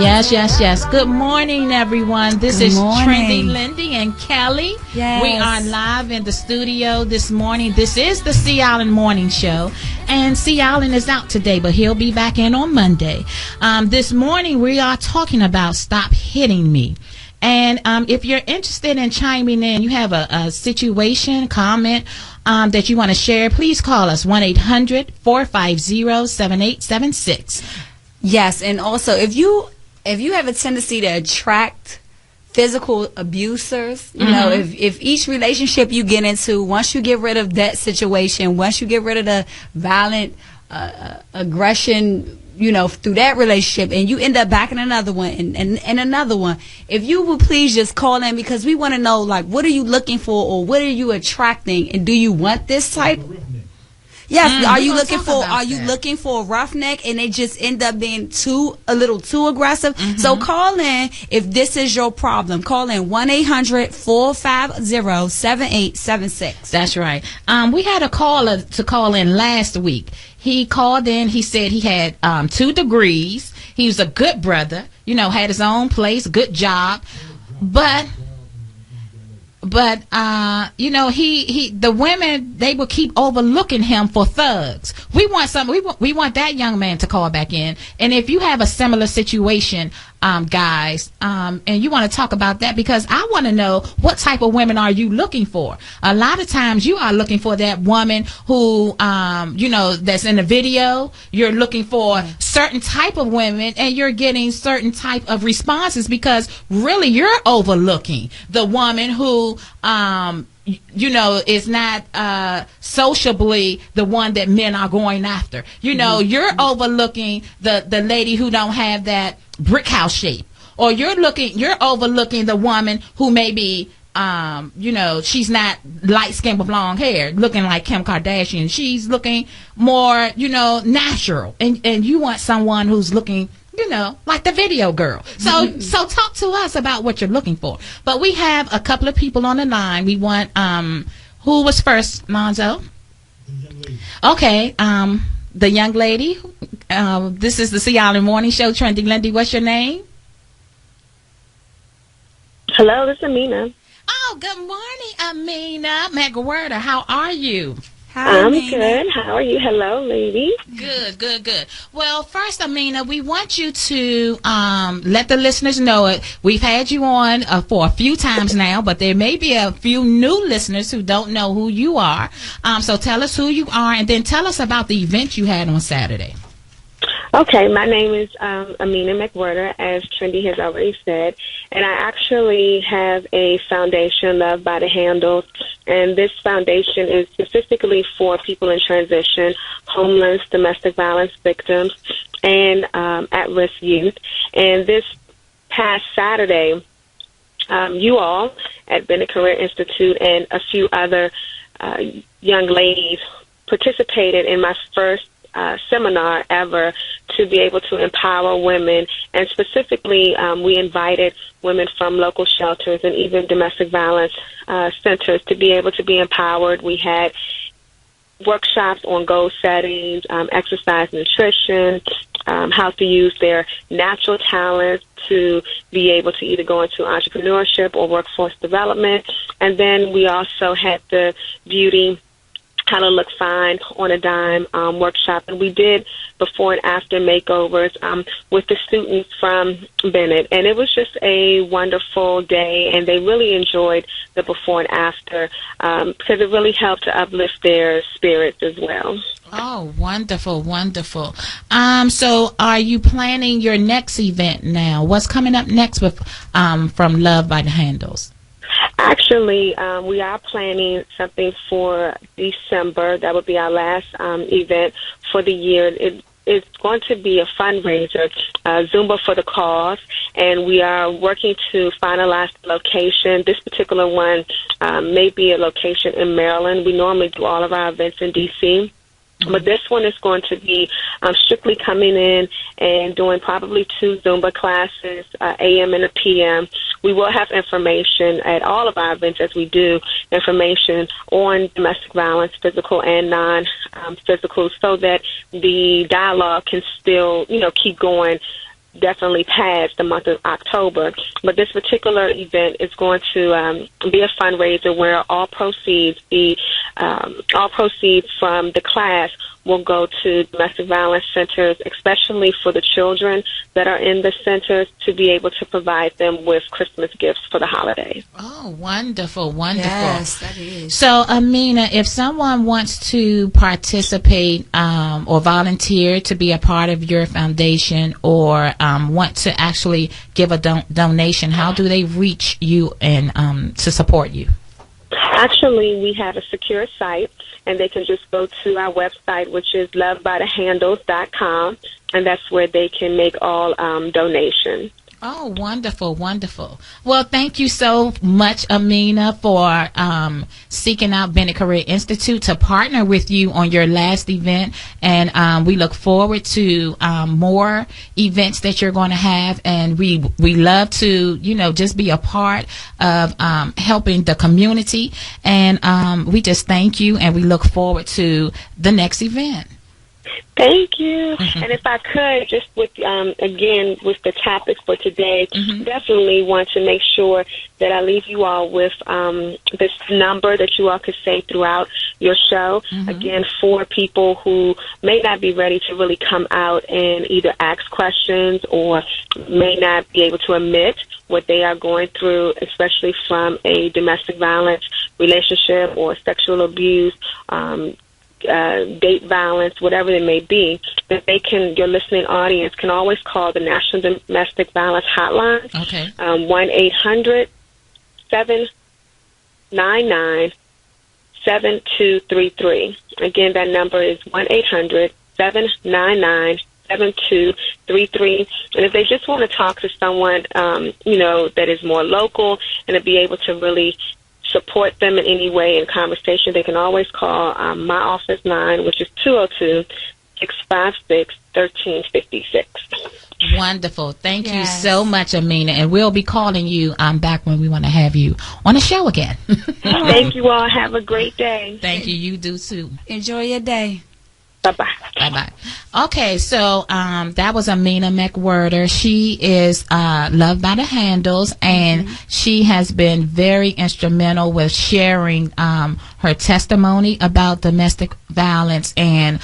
Yes. Good morning, everyone. This is Trendy, Lindy, and Kelly. Yes. We are live in the studio this morning. This is the Sea Island Morning Show. And Sea Island is out today, but he'll be back in on Monday. This morning, we are talking about Stop Hitting Me. And if you're interested in chiming in, you have a situation, comment that you want to share, please call us 1-800-450-7876. Yes, and also if you have a tendency to attract physical abusers, you know, if each relationship you get into, once you get rid of that situation, once you get rid of the violent aggression, through that relationship, and you end up back in another one and another one, if you would please just call in, because we want to know, like, what are you looking for, or what are you attracting, and do you want this type? Yes, are you looking for a roughneck and they just end up being a little too aggressive? So call in if this is your problem. Call in 1-800-450-7876. That's right. We had a caller to call in last week. He called in. He said he had 2 degrees. He was a good brother, had his own place, good job. But but the women, they will keep overlooking him for thugs. We want that young man to call back in. And if you have a similar situation, guys, and you want to talk about that, because I want to know, what type of women are you looking for? A lot of times you are looking for that woman who, that's in the video. You're looking for certain type of women, and you're getting certain type of responses, because really you're overlooking the woman who, is not sociably the one that men are going after. You're overlooking the lady who don't have that brick house shape, or you're overlooking the woman who maybe she's not light skinned with long hair, looking like Kim Kardashian. She's looking more natural, and you want someone who's looking like the video girl. So talk to us about what you're looking for. But we have a couple of people on the line. We want who was first, Lonzo? Okay, the young lady. This is the Sea Island Morning Show. Trendy Lindy, what's your name? Hello, this is Amina. Oh, good morning, Amina McWhirter. How are you? Hi, I'm Amina. Good. How are you? Hello, ladies. Good. Well, first, Amina, we want you to let the listeners know it. We've had you on for a few times now, but there may be a few new listeners who don't know who you are. So tell us who you are, and then tell us about the event you had on Saturday. Okay, my name is Amina McWhirter, as Trendy has already said, and I actually have a foundation, Love by the Handles, and this foundation is specifically for people in transition, homeless, domestic violence victims, and at-risk youth. And this past Saturday, you all at Bennett Career Institute and a few other young ladies participated in my first seminar ever to be able to empower women, and specifically we invited women from local shelters and even domestic violence centers to be able to be empowered. We had workshops on goal settings, exercise, nutrition, how to use their natural talents to be able to either go into entrepreneurship or workforce development. And then we also had the beauty, how to look fine on a dime workshop, and we did before and after makeovers with the students from Bennett, and it was just a wonderful day, and they really enjoyed the before and after because it really helped to uplift their spirits as well. Oh, wonderful. So are you planning your next event now? What's coming up next with from Love by the Handles? Actually, we are planning something for December. That would be our last event for the year. It's going to be a fundraiser, Zumba for the Cause, and we are working to finalize the location. This particular one may be a location in Maryland. We normally do all of our events in D.C., but this one is going to be strictly coming in and doing probably 2 Zumba classes, AM and a PM. We will have information at all of our events, as we do, information on domestic violence, physical and non-physical, so that the dialogue can still, keep going definitely past the month of October. But this particular event is going to be a fundraiser where all proceeds from the class will go to domestic violence centers, especially for the children that are in the centers, to be able to provide them with Christmas gifts for the holidays. Oh, wonderful. Yes, that is. So, Amina, if someone wants to participate or volunteer to be a part of your foundation, or want to actually give a donation, how do they reach you and to support you? Actually, we have a secure site, and they can just go to our website, which is lovebythehandles.com, and that's where they can make all donations. Oh, wonderful. Well, thank you so much, Amina, for seeking out Bennett Career Institute to partner with you on your last event. And we look forward to more events that you're going to have. And we love to, just be a part of helping the community. And we just thank you, and we look forward to the next event. Thank you. And if I could, just with again with the topic for today, definitely want to make sure that I leave you all with this number that you all could say throughout your show. Again, for people who may not be ready to really come out and either ask questions or may not be able to admit what they are going through, especially from a domestic violence relationship or sexual abuse, date violence, whatever it may be, that they can, your listening audience can always call the National Domestic Violence Hotline, 1-800-799-7233. Again, that number is 1-800-799-7233. And if they just want to talk to someone, that is more local and to be able to really support them in any way in conversation, they can always call my office line, which is 202-656-1356. Wonderful. Thank you so much, Amina. And we'll be calling you back when we want to have you on the show again. Thank you all. Have a great day. Thank you. You do too. Enjoy your day. Bye-bye. Bye-bye. Okay, so that was Amina McWhirter. She is loved by the Handles, and she has been very instrumental with sharing her testimony about domestic violence. And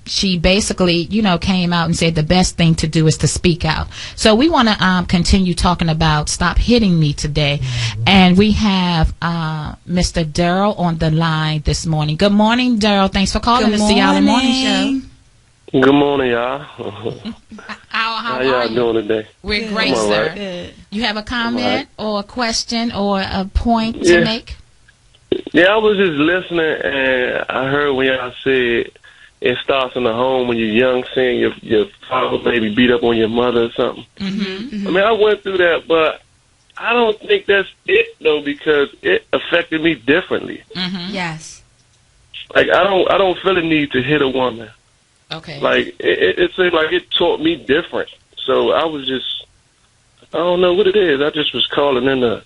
she basically, came out and said the best thing to do is to speak out. So we want to continue talking about Stop Hitting Me today. And we have Mr. Daryl on the line this morning. Good morning, Daryl. Thanks for calling the Sea Island Morning Show. Good morning, y'all. How y'all doing today? We're great, sir. Right. You have a comment or a question or a point to make? Yeah, I was just listening, and I heard when y'all said it starts in the home when you're young, seeing your father maybe beat up on your mother or something. I mean, I went through that, but I don't think that's it, though, because it affected me differently. Yes. Like, I don't feel the need to hit a woman. Okay. Like, it seemed like it taught me different. So I was just, I don't know what it is. I just was calling in to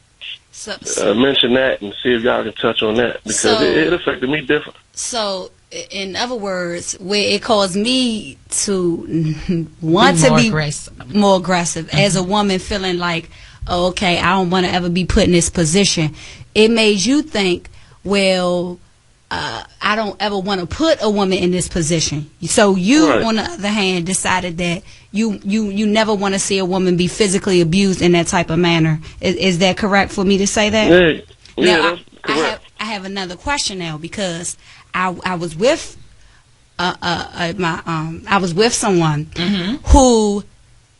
mention that and see if y'all can touch on that, because it affected me different. So, in other words, where it caused me to want to be more aggressive as a woman, feeling like, oh, okay, I don't want to ever be put in this position. It made you think, well, I don't ever want to put a woman in this position. So you, on the other hand, decided that you never want to see a woman be physically abused in that type of manner. Is that correct for me to say that? Yeah, now, that's correct. I have another question now, because I was with I was with someone who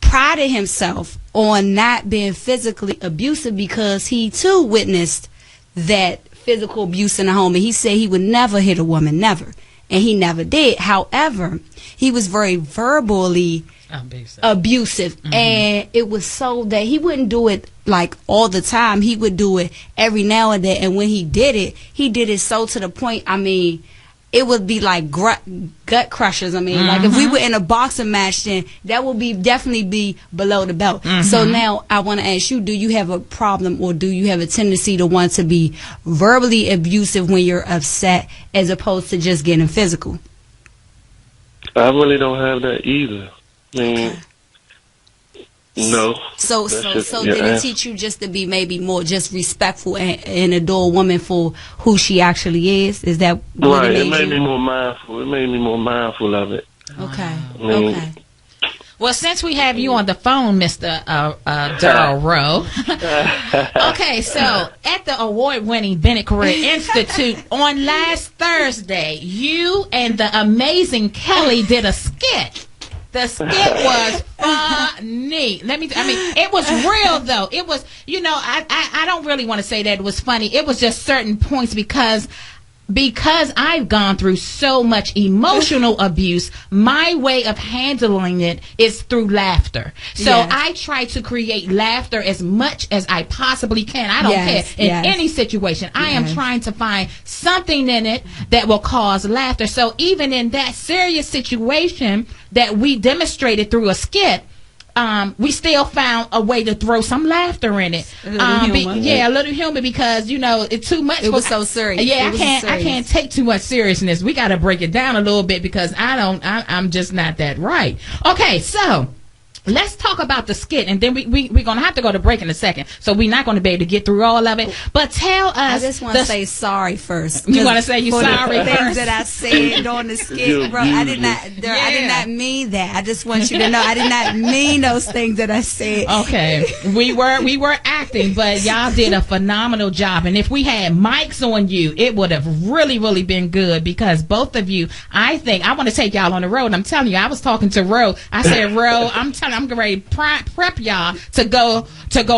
prided himself on not being physically abusive, because he too witnessed that physical abuse in the home, and he said he would never hit a woman, never, and he never did. However, he was very verbally abusive, and it was so that he wouldn't do it like all the time. He would do it every now and then, and when he did it so to the point, I mean, it would be like gut crushers. I mean, like if we were in a boxing match, then that would definitely be below the belt. So now I want to ask you, do you have a problem, or do you have a tendency to want to be verbally abusive when you're upset, as opposed to just getting physical? I really don't have that either. I mean, no. So did it teach you just to be maybe more just respectful and adore a woman for who she actually is? Is that what it made me more mindful? It made me more mindful of it. Okay. Okay. Well, since we have you on the phone, Mr. Daryl Rowe. Okay, so at the award-winning Bennett Career Institute on last Thursday, you and the amazing Kelly did a skit. The skit was funny. It was real, though. It was, I don't really want to say that it was funny. It was just certain points, because I've gone through so much emotional abuse, my way of handling it is through laughter. So I try to create laughter as much as I possibly can. I don't care in any situation. I am trying to find something in it that will cause laughter. So even in that serious situation that we demonstrated through a skit, we still found a way to throw some laughter in it. A little humor, because it's too much. It was so serious. Yeah, I can't take too much seriousness. We got to break it down a little bit, because I'm just not that right. Okay, so let's talk about the skit, and then we're going to have to go to break in a second, so we're not going to be able to get through all of it. But tell us. I just want to say sorry first. You want to say you sorry for the first? things that I said during the skit, bro. I did not mean that. I just want you to know I did not mean those things that I said. Okay, we were acting, but y'all did a phenomenal job. And if we had mics on you, it would have really, really been good, because both of you, I want to take y'all on the road. I'm telling you, I was talking to Ro. I said, Ro, I'm getting ready to prep y'all to go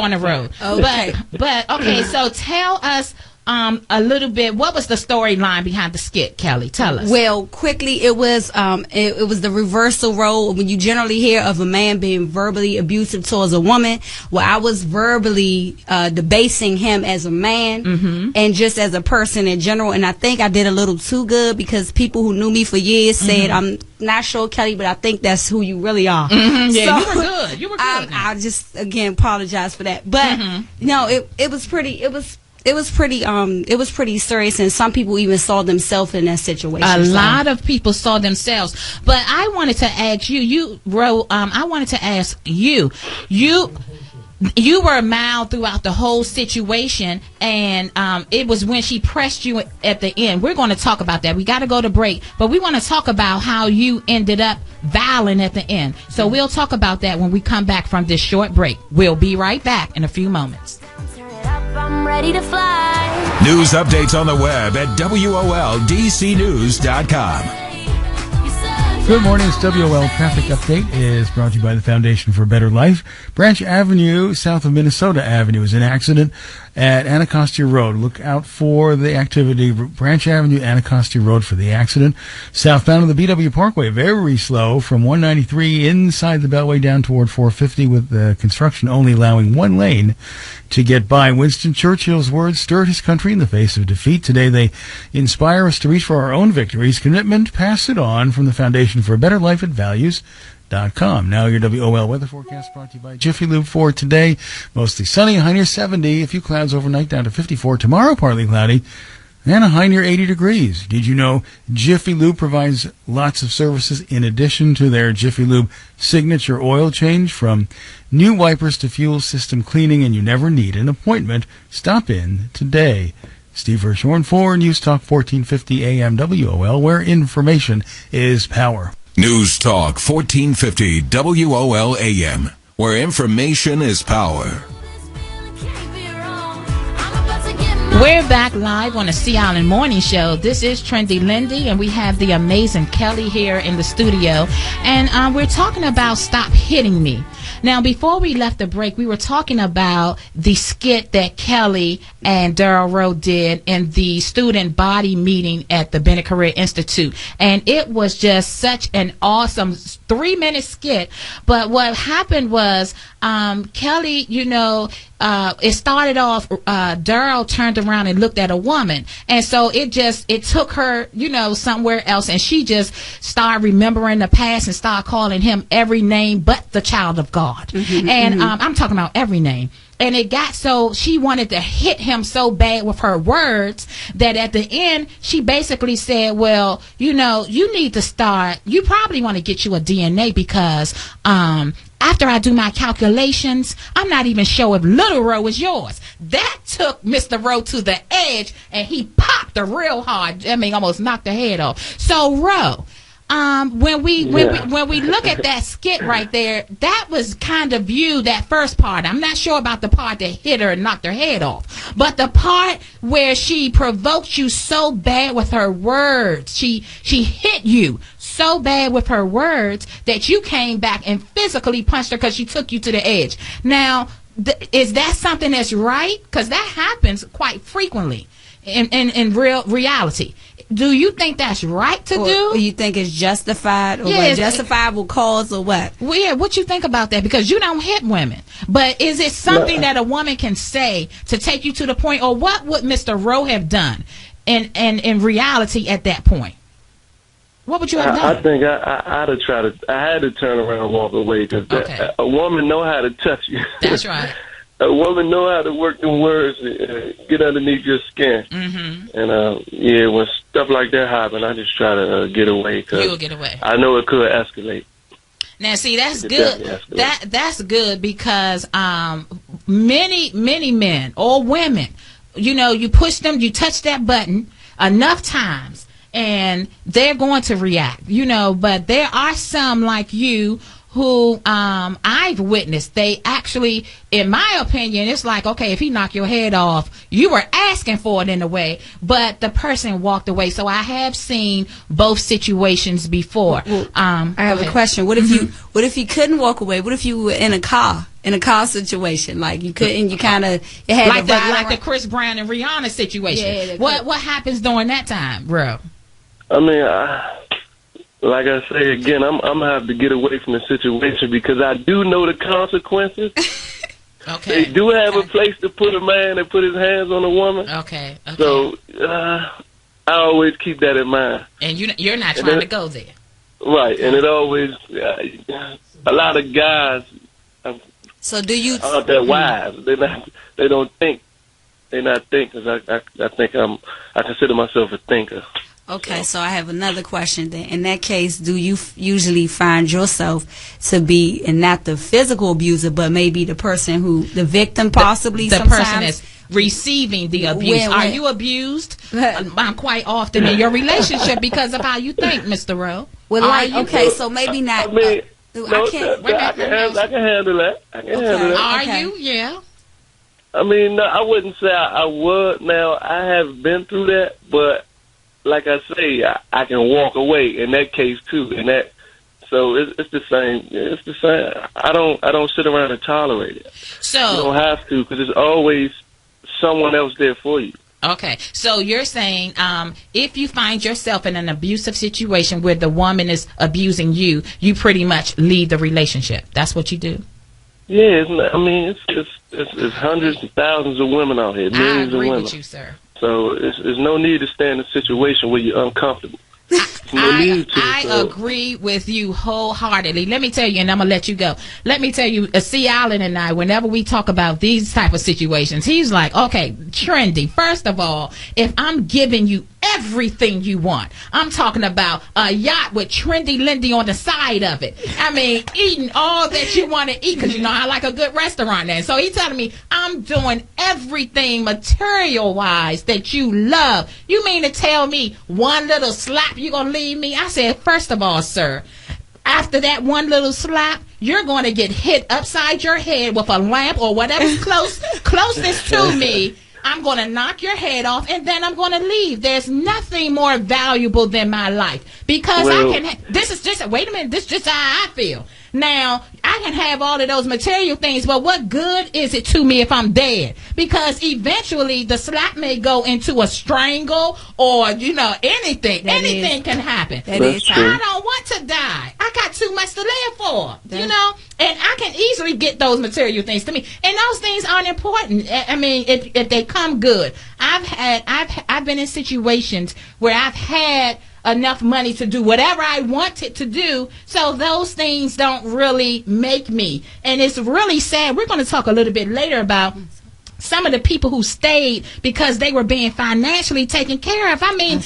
on the road. Okay. But okay, so tell us a little bit, what was the storyline behind the skit, Kelly? Tell us. Well, quickly, it was the reversal role when you generally hear of a man being verbally abusive towards a woman. Well, I was verbally debasing him as a man and just as a person in general, and I think I did a little too good, because people who knew me for years said, I'm not sure, Kelly, but I think that's who you really are. Yeah, so, you were good. I just again apologize for that, but no, it was pretty. It was pretty serious, and some people even saw themselves in that situation. A lot of people saw themselves. But I wanted to ask you, Ro, I wanted to ask you were mild throughout the whole situation, and it was when she pressed you at the end. We're going to talk about that. We got to go to break, but we want to talk about how you ended up violent at the end. So we'll talk about that when we come back from this short break. We'll be right back in a few moments. I'm ready to fly. News updates on the web at WOLDCnews.com. Good morning. This WOL Traffic Update is brought to you by the Foundation for a Better Life. Branch Avenue, south of Minnesota Avenue, is an accident at Anacostia Road. Look out for the activity. Branch Avenue, Anacostia Road for the accident. Southbound of the BW Parkway, very slow from 193 inside the Beltway down toward 450, with the construction only allowing one lane to get by. Winston Churchill's words stirred his country in the face of defeat. Today they inspire us to reach for our own victories. Commitment, pass it on, from the Foundation for a Better Life at Values.com. Now your WOL weather forecast brought to you by Jiffy Lube for today. Mostly sunny, high near 70. A few clouds overnight down to 54. Tomorrow partly cloudy and a high near 80 degrees. Did you know Jiffy Lube provides lots of services in addition to their Jiffy Lube signature oil change? From new wipers to fuel system cleaning, and you never need an appointment. Stop in today. Steve Hirschhorn for News Talk 1450 AM WOL, where information is power. News Talk 1450 WOL AM, where information is power. We're back live on the Sea Island Morning Show. This is Trendy Lindy, and we have the amazing Kelly here in the studio. And we're talking about Stop Hitting Me. Now, before we left the break, we were talking about the skit that Kelly and Daryl Rowe did in the student body meeting at the Bennett Career Institute. And it was just such an awesome 3-minute skit. But what happened was, Kelly, it started off, Daryl turned around and looked at a woman. And so it took her, somewhere else. And she just started remembering the past and started calling him every name but the child of God. And I'm talking about every name. And it got so she wanted to hit him so bad with her words that at the end she basically said, well, you need to start, you probably want to get you a DNA, because after I do my calculations, I'm not even sure if Little Roe is yours. That took Mr. Rowe to the edge, and he popped her real hard. Almost knocked her head off. So Roe, when we look at that skit right there, that was kind of viewed, that first part. I'm not sure about the part that hit her and knocked her head off, but the part where she provoked you so bad with her words, she hit you so bad with her words that you came back and physically punched her because she took you to the edge. Now, is that something that's right? Because that happens quite frequently in reality. Do you think that's right to do? You think it's justified, or a justifiable cause, or what? Well, yeah, what you think about that? Because you don't hit women. But is it something that a woman can say to take you to the point, or what would Mr. Rowe have done in reality at that point? What would you have I done? think I'd have tried to. I had to turn around and walk away because a woman know how to touch you. That's right. A woman know how to work them words, get underneath your skin. Mm-hmm. And when stuff like that happen, I just try to get away. You'll get away. I know it could escalate. Now, see, that's good. That's good because many men or women, you push them, you touch that button enough times, and they're going to react. But there are some like you who I've witnessed. They actually, in my opinion, it's like, okay, if he knocked your head off, you were asking for it in a way, but the person walked away. So I have seen both situations before. I have a question. What if you couldn't walk away? What if you were in a car situation, like you couldn't, you kind of had like the Chris Brown and Rihanna situation? Yeah, what happens during that time, bro? I mean, like I say again, I'm gonna have to get away from the situation because I do know the consequences. Okay. They do have a place to put a man that put his hands on a woman. Okay. So I always keep that in mind. And you're not trying to go there. Right, and it always a lot of guys. So do you? They're wives. They don't think. They're not thinkers. I think I consider myself a thinker. Okay, so I have another question then. In that case, do you usually find yourself to be, and not the physical abuser, but maybe the person the victim possibly the sometimes? Person that's receiving the abuse. Are you abused quite often in your relationship because of how you think, Mr. Rowe? Well, so maybe not. I mean, I can handle that. Are you? Yeah. I mean, no, I wouldn't say I would. Now, I have been through that, but like I say, I can walk away in that case too. So it's the same. It's the same. I don't sit around and tolerate it. So you don't have to, because there's always someone else there for you. Okay, so you're saying if you find yourself in an abusive situation where the woman is abusing you, you pretty much leave the relationship. That's what you do. Yeah, it's hundreds of thousands of women out here, millions of women. I agree with you, sir. So there's no need to stay in a situation where you're uncomfortable. I agree with you wholeheartedly. Let me tell you, and I'm going to let you go. Let me tell you, C. Allen and I, whenever we talk about these type of situations, he's like, okay, Trendy, first of all, if I'm giving you everything you want, I'm talking about a yacht with Trendy Lindy on the side of it. I mean, eating all that you want to eat, because I like a good restaurant there. So he's telling me I'm doing everything material-wise that you love. You mean to tell me one little slap you're going to leave me? I said, first of all, sir, after that one little slap, you're going to get hit upside your head with a lamp or whatever's closest to me. I'm going to knock your head off, and then I'm going to leave. There's nothing more valuable than my life, because this is just, wait a minute, this is just how I feel. Now, I can have all of those material things, but what good is it to me if I'm dead? Because eventually the slap may go into a strangle or, anything. Anything can happen. That is true. I don't want to die. I got too much to live for, and I can easily get those material things to me. And those things aren't important. I mean, if they come good. I've been in situations where I've had enough money to do whatever I wanted to do, so those things don't really make me. And it's really sad. We're going to talk a little bit later about some of the people who stayed because they were being financially taken care of. I mean,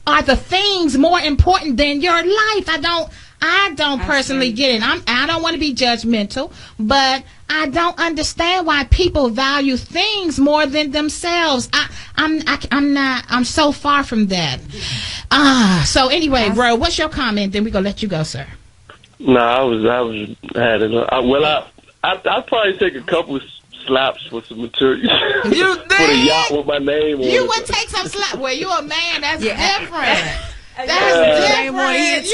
are the things more important than your life? I don't personally get it. I don't want to be judgmental, but I don't understand why people value things more than themselves. I'm so far from that. So anyway, bro, what's your comment? Then we're gonna let you go, sir. No, I'd probably take a couple slaps for some material. You put a yacht with my name on it. You would take some slaps. Well, you a man. That's different. That's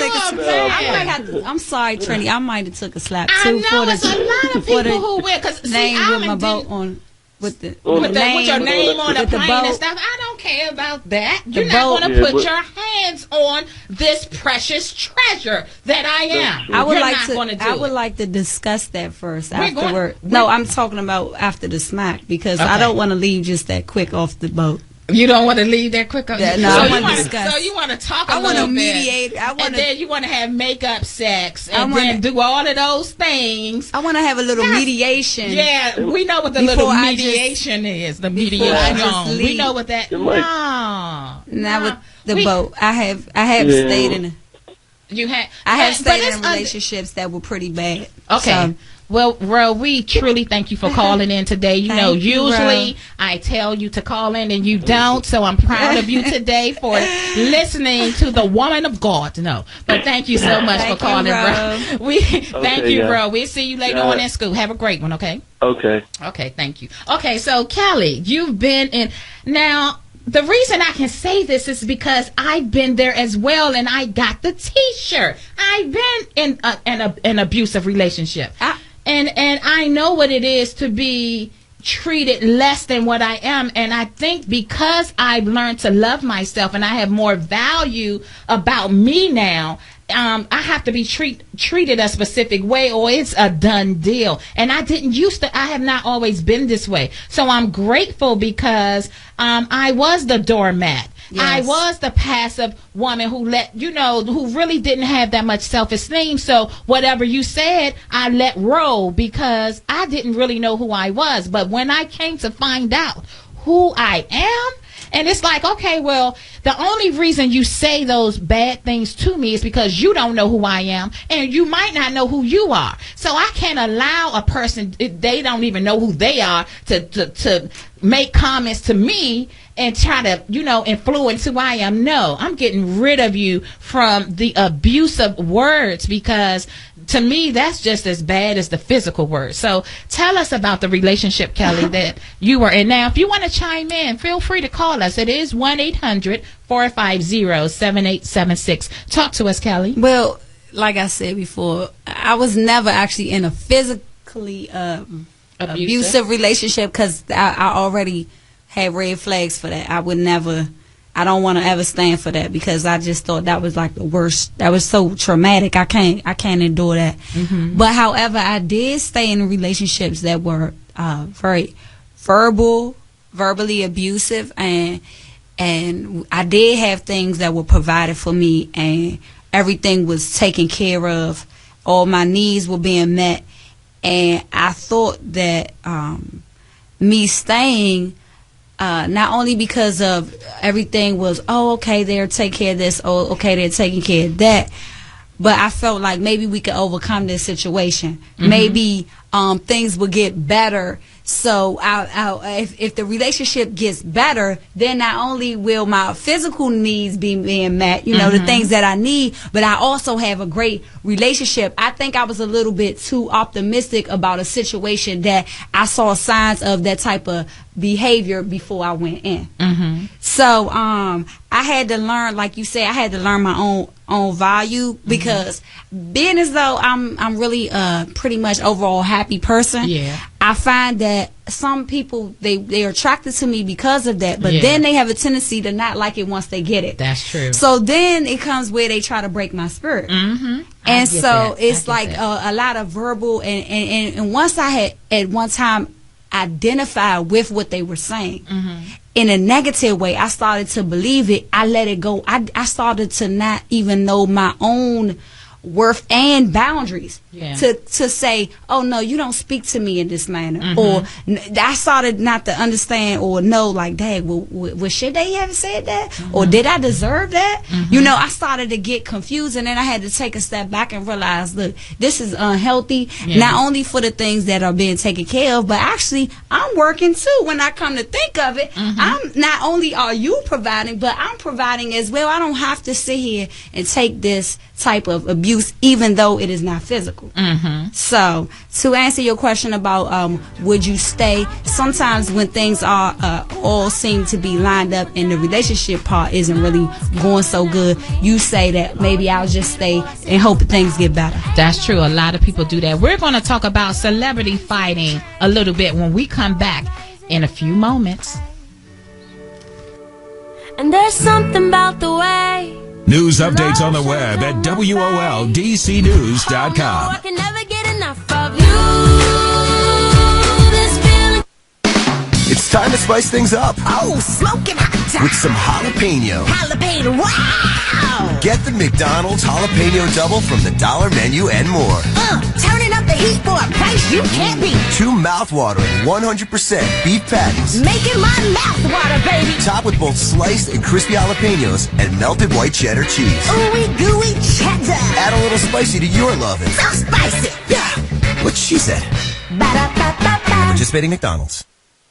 different. I'm sorry, Trini. I might have took a slap too. I know it's a lot of people who will, because name with my boat on with your name on the plane and stuff. I don't care about that. You're not going to put your hands on this precious treasure that I am. I would like to discuss that first afterward. No, I'm talking about after the smack, because I don't want to leave just that quick off the boat. You don't want to leave that quick? No, I want to discuss. So you want to talk a I want little to bit. mediate. And then you want to have makeup sex. And then do all of those things. I want to have a little mediation. Yeah, we know what the little mediation is. The mediation. We know what that... Not with the boat. I have stayed in... I have stayed in relationships that were pretty bad. Okay. So, well, Ro, we truly thank you for calling in today. You know, usually I tell you to call in and you don't, so I'm proud of you today for listening to the woman of God. No, but thank you so much for calling, Ro. Thank you, Ro. We'll see you later on in school. Have a great one, okay? Okay. Okay, thank you. Okay, so Kelly, you've been in... Now... The reason I can say this is because I've been there as well, and I got the T-shirt. I've been in an abusive relationship, and I know what it is to be treated less than what I am. And I think because I've learned to love myself and I have more value about me now, I have to be treated a specific way, or it's a done deal. And I have not always been this way. So I'm grateful because I was the doormat. Yes. I was the passive woman who who really didn't have that much self-esteem. So whatever you said, I let roll because I didn't really know who I was. But when I came to find out who I am, and it's like, okay, well, the only reason you say those bad things to me is because you don't know who I am, and you might not know who you are. So I can't allow a person, they don't even know who they are, to make comments to me and try to, influence who I am. No, I'm getting rid of you from the abusive words, because to me, that's just as bad as the physical words. So tell us about the relationship, Kelly, that you were in. Now, if you want to chime in, feel free to call us. It is 1-800-450-7876. Talk to us, Kelly. Well, like I said before, I was never actually in a physically abusive relationship, because I already had red flags for that. I don't want to ever stand for that, because I just thought that was like the worst. That was so traumatic. I can't endure that. Mm-hmm. But however, I did stay in relationships that were very verbally abusive, and I did have things that were provided for me, and everything was taken care of. All my needs were being met, and I thought that me staying, not only because of everything was, okay, they'll take care of this, okay, they're taking care of that, but I felt like maybe we could overcome this situation. Mm-hmm. Maybe things will get better. So if the relationship gets better, then not only will my physical needs be being met, the things that I need, but I also have a great relationship. I think I was a little bit too optimistic about a situation that I saw signs of that type of behavior before I went in. Mm-hmm. So I had to learn, like you said, I had to learn my own value, because being as though I'm really pretty much overall happy person, I find that some people they're attracted to me because of that, but then they have a tendency to not like it once they get it. That's true. So then it comes where they try to break my spirit. Mm-hmm. And so it's like a lot of verbal, and once I had at one time identified with what they were saying in a negative way, I started to believe it. I let it go. I started to not even know my own worth and boundaries, to say, oh no, you don't speak to me in this manner, or I started not to understand or know, like, dang, well should they have said that, or did I deserve that? I started to get confused, and then I had to take a step back and realize, look, this is unhealthy, not only for the things that are being taken care of, but actually I'm working too. When I come to think of it, I'm not only are you providing, but I'm providing as well. I don't have to sit here and take this type of abuse, even though it is not physical. So to answer your question about would you stay, sometimes when things are all seem to be lined up and the relationship part isn't really going so good, you say that maybe I'll just stay and hope that things get better. That's true. A lot of people do that. We're going to talk about celebrity fighting a little bit when we come back in a few moments. And there's something about the way news updates on the web at WOLDCnews.com. I can never get enough of you. This feeling. It's time to spice things up. Oh, smoking hot. With some jalapeno. Jalapeno, wow! Get the McDonald's Jalapeno Double from the Dollar Menu and more. Turning up the heat for a price you can't beat. 2 mouth-watering 100% beef patties. Making my mouth water, baby. Topped with both sliced and crispy jalapenos and melted white cheddar cheese. Ooey gooey cheddar. Add a little spicy to your lovin'. So spicy. Yeah, what she said. Ba-da-ba-ba-ba. Participating McDonald's.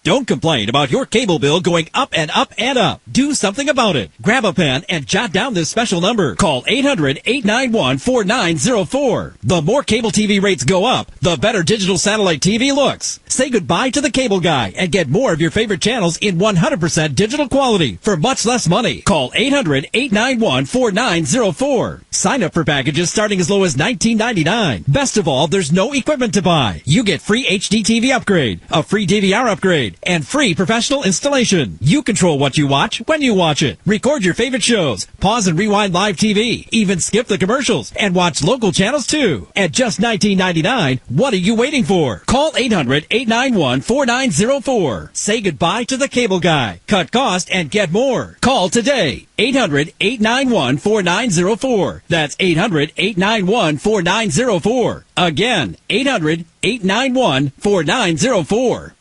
Don't complain about your cable bill going up and up and up. Do something about it. Grab a pen and jot down this special number. Call 800-891-4904. The more cable TV rates go up, the better digital satellite TV looks. Say goodbye to the cable guy and get more of your favorite channels in 100% digital quality for much less money. Call 800-891-4904. Sign up for packages starting as low as $19.99. Best of all, there's no equipment to buy. You get free HD TV upgrade, a free DVR upgrade, and free professional installation. You control what you watch when you watch it. Record your favorite shows, pause and rewind live TV, even skip the commercials, and watch local channels too. At just $19.99, what are you waiting for? Call 800-891-4904. Say goodbye to the cable guy. Cut cost and get more. Call today. 800-891-4904. That's 800-891-4904. Again, 800-891-4904.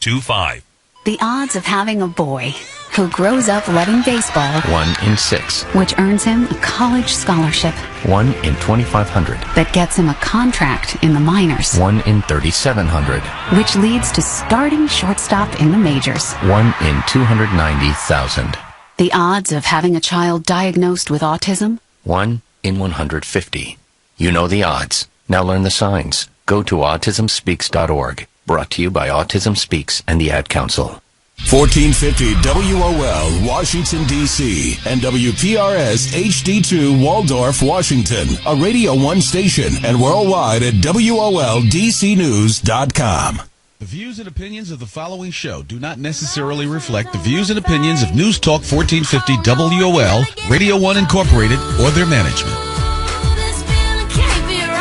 25. The odds of having a boy who grows up loving baseball, 1 in 6. which earns him a college scholarship, 1 in 2,500. that gets him a contract in the minors, 1 in 3,700. which leads to starting shortstop in the majors. 1 in 290,000. The odds of having a child diagnosed with autism, 1 in 150. You know the odds. Now learn the signs. Go to autismspeaks.org. Brought to you by Autism Speaks and the Ad Council. 1450 WOL, Washington, D.C. and WPRS HD2 Waldorf, Washington. A Radio 1 station and worldwide at WOLDCnews.com. The views and opinions of the following show do not necessarily reflect the views and opinions of News Talk 1450 WOL, Radio 1 Incorporated, or their management.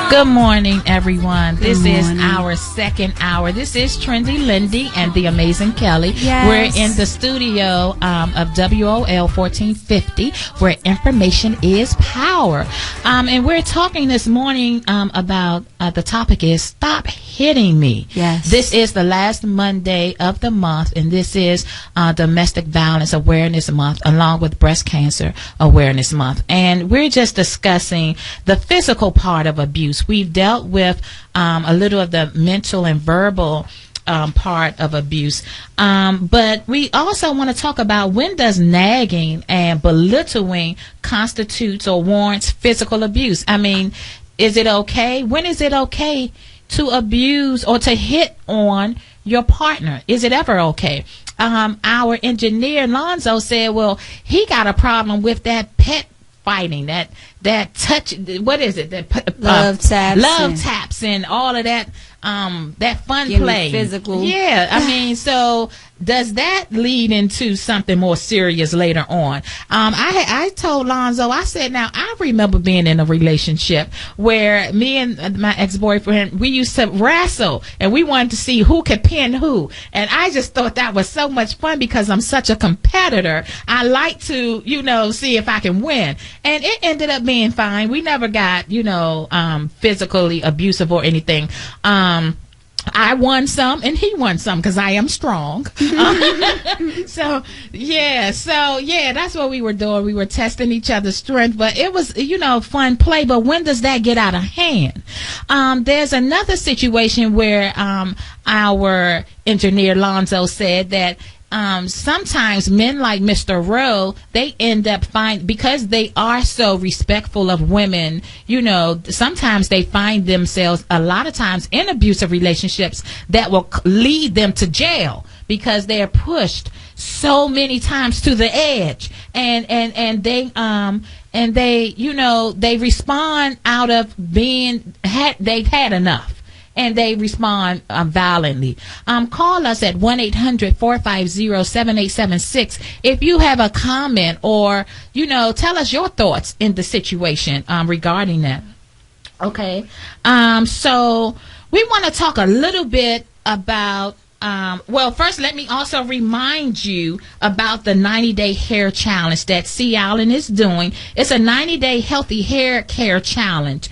Good morning, everyone. This is our second hour. This is Trendy Lindy and the Amazing Kelly. Yes. We're in the studio of WOL 1450, where information is power. And we're talking this morning about the topic is Stop Hitting Me. Yes. This is the last Monday of the month, and this is Domestic Violence Awareness Month, along with Breast Cancer Awareness Month. And we're just discussing the physical part of abuse. We've dealt with a little of the mental and verbal part of abuse. But we also want to talk about, when does nagging and belittling constitutes or warrants physical abuse? I mean, is it okay? When is it okay to abuse or to hit on your partner? Is it ever okay? Our engineer Lonzo said, well, he got a problem with that pet fighting, that touch, what is it, that love taps and all of that that fun play, physical. Yeah, I mean, so does that lead into something more serious later on? I told Lonzo, I said, now I remember being in a relationship where me and my ex-boyfriend, we used to wrestle and we wanted to see who could pin who, and I just thought that was so much fun because I'm such a competitor. I like to, see if I can win, and it ended up being fine. We never got, physically abusive or anything. I won some and he won some because I am strong. So that's what we were doing. We were testing each other's strength, but it was, fun play. But when does that get out of hand? There's another situation where our engineer Lonzo said that sometimes men like Mr. Rowe, they end up because they are so respectful of women, sometimes they find themselves a lot of times in abusive relationships that will lead them to jail because they're pushed so many times to the edge, and they they respond out of they've had enough. And they respond violently. Call us at 1-800-450-7876 if you have a comment or, tell us your thoughts in the situation regarding that. Okay. So we want to talk a little bit about Well, first, let me also remind you about the 90-day hair challenge that C. Allen is doing. It's a 90-day healthy hair care challenge.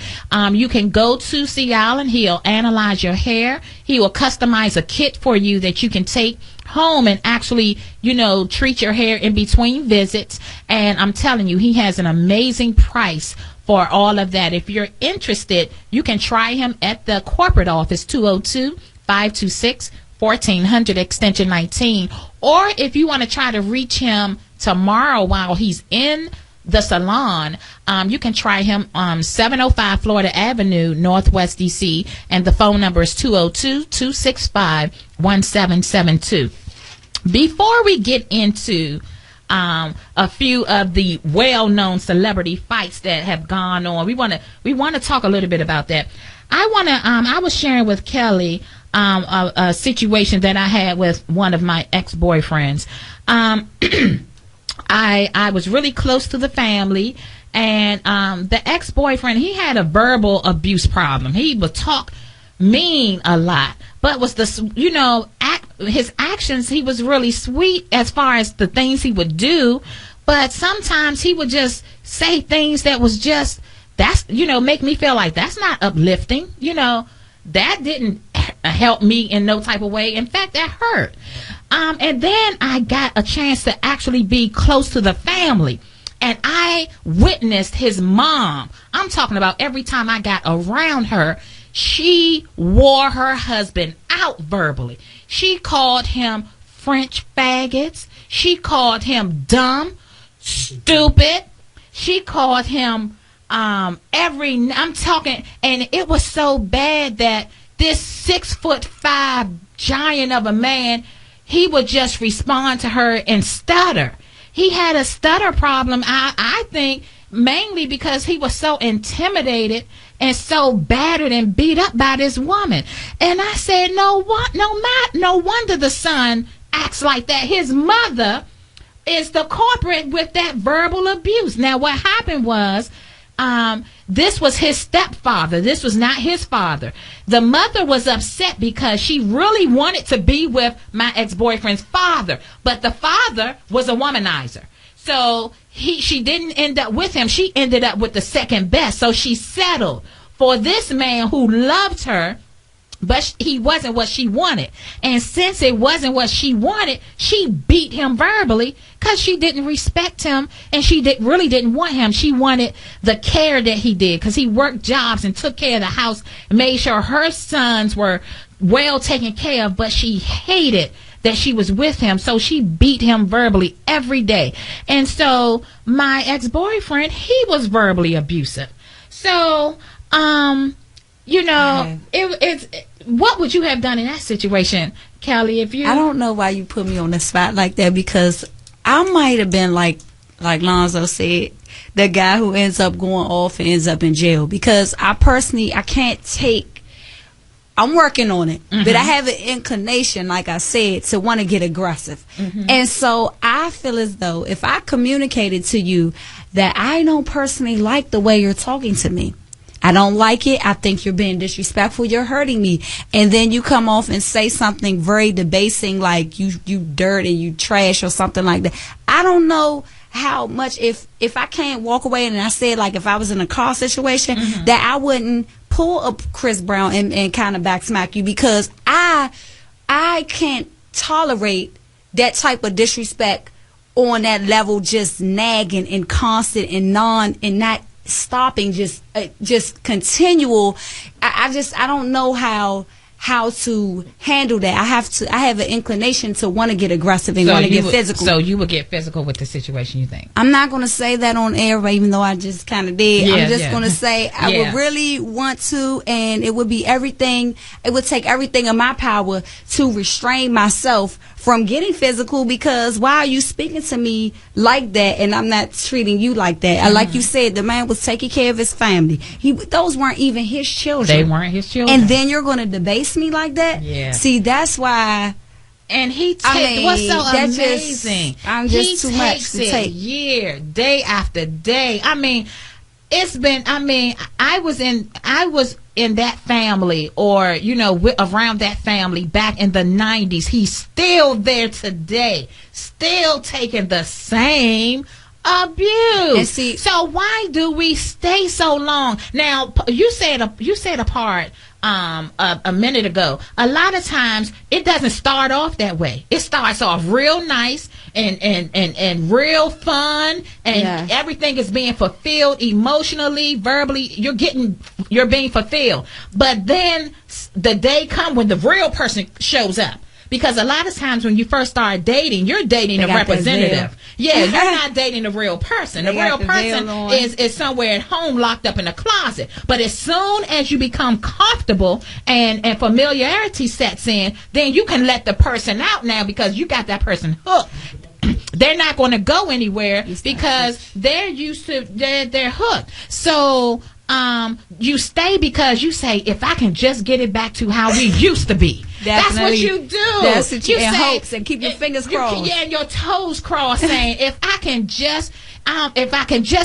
You can go to C. Allen. He'll analyze your hair. He will customize a kit for you that you can take home and actually, treat your hair in between visits. And I'm telling you, he has an amazing price for all of that. If you're interested, you can try him at the corporate office, 202-526-1400 extension 19. Or if you want to try to reach him tomorrow while he's in the salon, you can try him 705 Florida Avenue, Northwest DC, and the phone number is 202-265-1772. Before we get into a few of the well-known celebrity fights that have gone on, we want to talk a little bit about that. I was sharing with Kelly a situation that I had with one of my ex-boyfriends. I was really close to the family, and the ex-boyfriend, he had a verbal abuse problem. He would talk mean a lot, but was his actions, he was really sweet as far as the things he would do, but sometimes he would just say things that was just, make me feel like that's not uplifting. That didn't help me in no type of way. In fact, that hurt. And then I got a chance to actually be close to the family, and I witnessed his mom. I'm talking about every time I got around her, she wore her husband out verbally. She called him French faggots. She called him dumb, stupid. She called him I'm talking, and it was so bad that this 6'5" giant of a man, he would just respond to her and stutter. He had a stutter problem, I think, mainly because he was so intimidated and so battered and beat up by this woman. And I said, no wonder the son acts like that. His mother is the culprit with that verbal abuse. Now, what happened was, this was his stepfather. This was not his father. The mother was upset because she really wanted to be with my ex-boyfriend's father, but the father was a womanizer. So she didn't end up with him. She ended up with the second best. So she settled for this man who loved her, but he wasn't what she wanted. And since it wasn't what she wanted, she beat him verbally because she didn't respect him, and she really didn't want him. She wanted the care that he did because he worked jobs and took care of the house and made sure her sons were well taken care of, but she hated that she was with him, so she beat him verbally every day. And so my ex-boyfriend, he was verbally abusive. So it's what would you have done in that situation, Kelly? If you, I don't know why you put me on the spot like that, because I might have been like Lonzo said, the guy who ends up going off and ends up in jail, because I can't take. I'm working on it, but I have an inclination, like I said, to want to get aggressive. And so I feel as though if I communicated to you that I don't personally like the way you're talking to me, I don't like it, I think you're being disrespectful, you're hurting me, and then you come off and say something very debasing like you dirt and you trash or something like that. I don't know how much, if I can't walk away, and I said, like, if I was in a car situation, that I wouldn't pull up Chris Brown and kind of backsmack you, because I can't tolerate that type of disrespect on that level, just nagging and constant and not stopping, just continual. I don't know how to handle that. I have an inclination to want to get aggressive and want to get physical. So you would get physical with the situation, you think? I'm not going to say that on air, even though I just kind of did. I'm just going to say I would really want to, and it would be everything. It would take everything in my power to restrain myself from getting physical, because why are you speaking to me like that and I'm not treating you like that? And like you said, the man was taking care of his family. Those weren't even his children. They weren't his children. And then you're going to debase me like that? Yeah. See, that's why. And what's so amazing? I'm just too much to take. Year, day after day. I mean, it's been, I mean, I was in that family, or, you know, around that family back in the 90s. He's still there today, still taking the same abuse. And see, so why do we stay so long? Now, you said a part a minute ago. A lot of times it doesn't start off that way. It starts off real nice and real fun, and everything is being fulfilled emotionally, verbally. You're being fulfilled. But then the day comes when the real person shows up. Because a lot of times when you first start dating, you're dating a representative. Yeah, you're not dating a real person. The real person is somewhere at home locked up in a closet. But as soon as you become comfortable and familiarity sets in, then you can let the person out now because you got that person hooked. They're not going to go anywhere because they're used to, they're hooked. So you stay because you say, if I can just get it back to how we used to be. That's what you do. That's what you say, hopes and keep your fingers crossed. And your toes crossed, saying, if I can just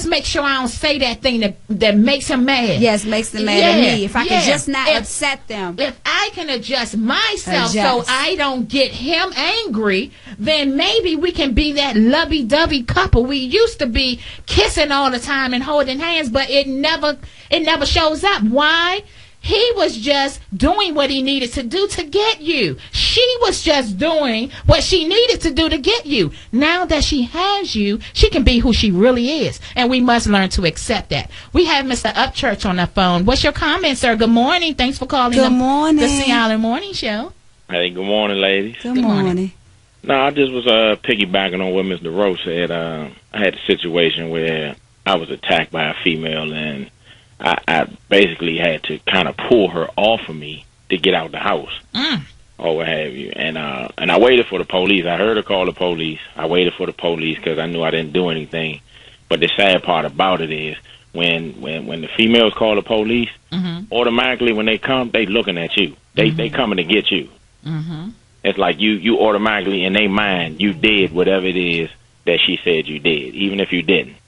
make sure I don't say that thing that makes him mad. Yes, makes them mad at me. If I can just not upset them. If I can adjust myself so I don't get him angry, then maybe we can be that lovey-dovey couple we used to be, kissing all the time and holding hands, but it never shows up. Why? He was just doing what he needed to do to get you. She was just doing what she needed to do to get you. Now that she has you, she can be who she really is. And we must learn to accept that. We have Mr. Upchurch on the phone. What's your comment, sir? Good morning. Thanks for calling Good morning. The Sea Island Morning Show. Hey, good morning, ladies. Good morning. No, I just was piggybacking on what Mr. Rowe said. I had a situation where I was attacked by a female, and I basically had to kind of pull her off of me to get out the house or what have you. And I waited for the police. I heard her call the police. I waited for the police because I knew I didn't do anything. But the sad part about it is when the females call the police, automatically when they come, they looking at you. They coming to get you. It's like you automatically, in their mind, you did whatever it is that she said you did, even if you didn't.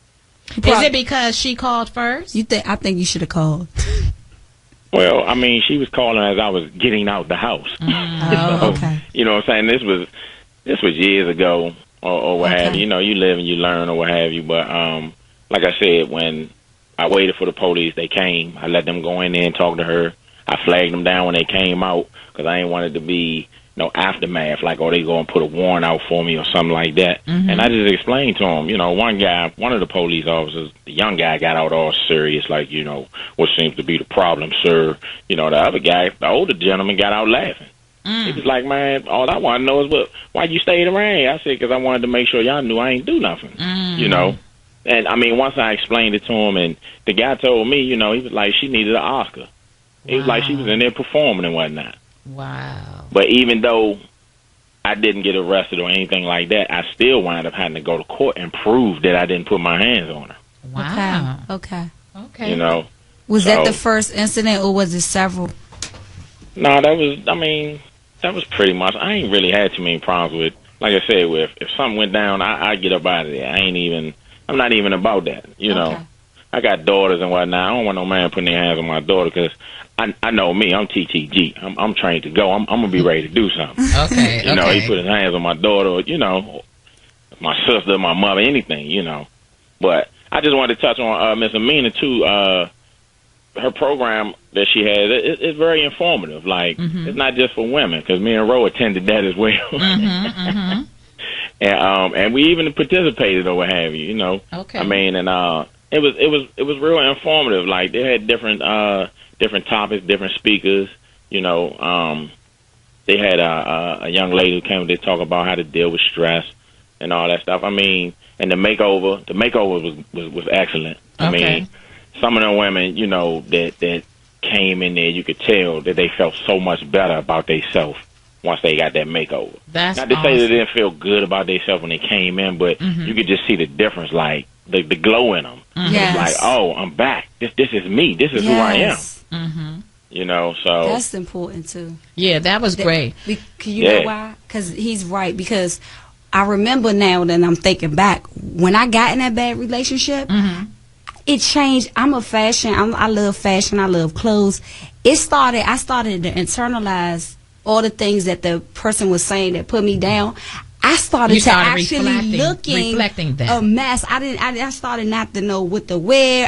Is it because she called first? I think you should have called. Well, I mean, she was calling as I was getting out the house. Okay. You know what I'm saying? This was years ago or what have you. You know, you live and you learn or what have you. But like I said, when I waited for the police, they came. I let them go in there and talk to her. I flagged them down when they came out because I ain't wanted to be no aftermath, like, oh, they go and put a warrant out for me or something like that. And I just explained to him, you know, one of the police officers, the young guy got out all serious, like, you know, what seems to be the problem, sir? You know, the other guy, the older gentleman, got out laughing. He was like, man, all I want to know is why you stayed around. I said, because I wanted to make sure y'all knew I ain't do nothing, you know. And, I mean, once I explained it to him, and the guy told me, you know, he was like, she needed an Oscar. He was like, she was in there performing and whatnot. Wow. But even though I didn't get arrested or anything like that, I still wound up having to go to court and prove that I didn't put my hands on her. Wow. Okay. You know. Was that the first incident, or was it several? No, that was pretty much. I ain't really had too many problems with, like I said, if something went down, I get up out of there. I'm not even about that, you know. I got daughters and whatnot. I don't want no man putting their hands on my daughter because I know me. I'm TTG. I'm trained to go. I'm gonna be ready to do something. Okay. You know, he put his hands on my daughter, or, you know, my sister, my mother, anything, you know. But I just wanted to touch on Miss Amina too. Her program that she has, it's very informative. Like, it's not just for women, because me and Ro attended that as well. And we even participated or what have you. You know. Okay. I mean, and it was real informative. Like, they had different topics, different speakers. You know, they had a young lady who came to talk about how to deal with stress and all that stuff. I mean, and the makeover was excellent. I mean, some of the women, you know, that came in there, you could tell that they felt so much better about themselves once they got that makeover. That's not to say that they didn't feel good about themselves when they came in, but you could just see the difference, like the glow in them. It's like, oh, I'm back. This is me. This is who I am. You know, so that's important too. Yeah, that was great. You know why? Because he's right. Because I remember now that I'm thinking back, when I got in that bad relationship, it changed. I love fashion. I love clothes. I started to internalize all the things that the person was saying that put me down. I started reflecting that. A mess. I started not to know what to wear.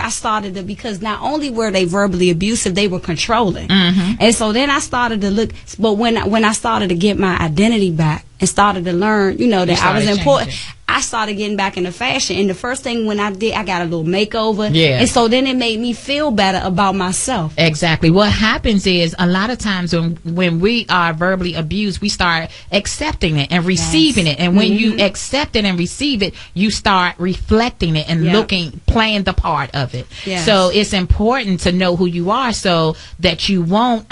Because not only were they verbally abusive, they were controlling. Mm-hmm. And so then I started to look, but when I started to get my identity back and started to learn, that I was important, I started getting back into fashion. And the first thing when I did, I got a little makeover. Yeah. And so then it made me feel better about myself. Exactly. What happens is a lot of times when we are verbally abused, we start accepting it and receiving it. And when you accept it and receive it, you start reflecting it and playing the part of it. Yes. So it's important to know who you are so that you won't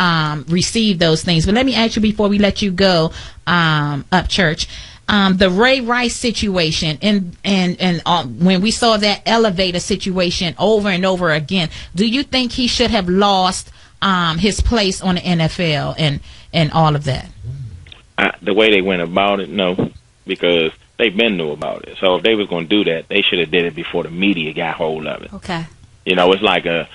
receive those things. But let me ask you before we let you go, up church. The Ray Rice situation and when we saw that elevator situation over and over again, do you think he should have lost his place on the NFL and all of that? The way they went about it, no, because they've been knew about it. So if they was going to do that, they should have did it before the media got hold of it. Okay. It's like and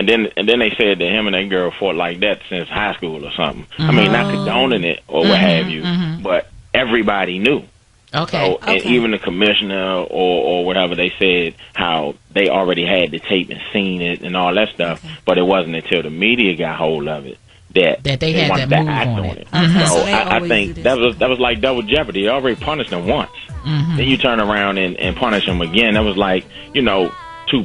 then they said that him and that girl fought like that since high school or something. Mm-hmm. I mean, not condoning it or what have you, but everybody knew. Okay. So, and even the commissioner or whatever, they said how they already had the tape and seen it and all that stuff, but it wasn't until the media got hold of it that they had wanted to act on it. Mm-hmm. So I think that was like double jeopardy. You already punished them once. Mm-hmm. Then you turn around and punish them again. That was like, two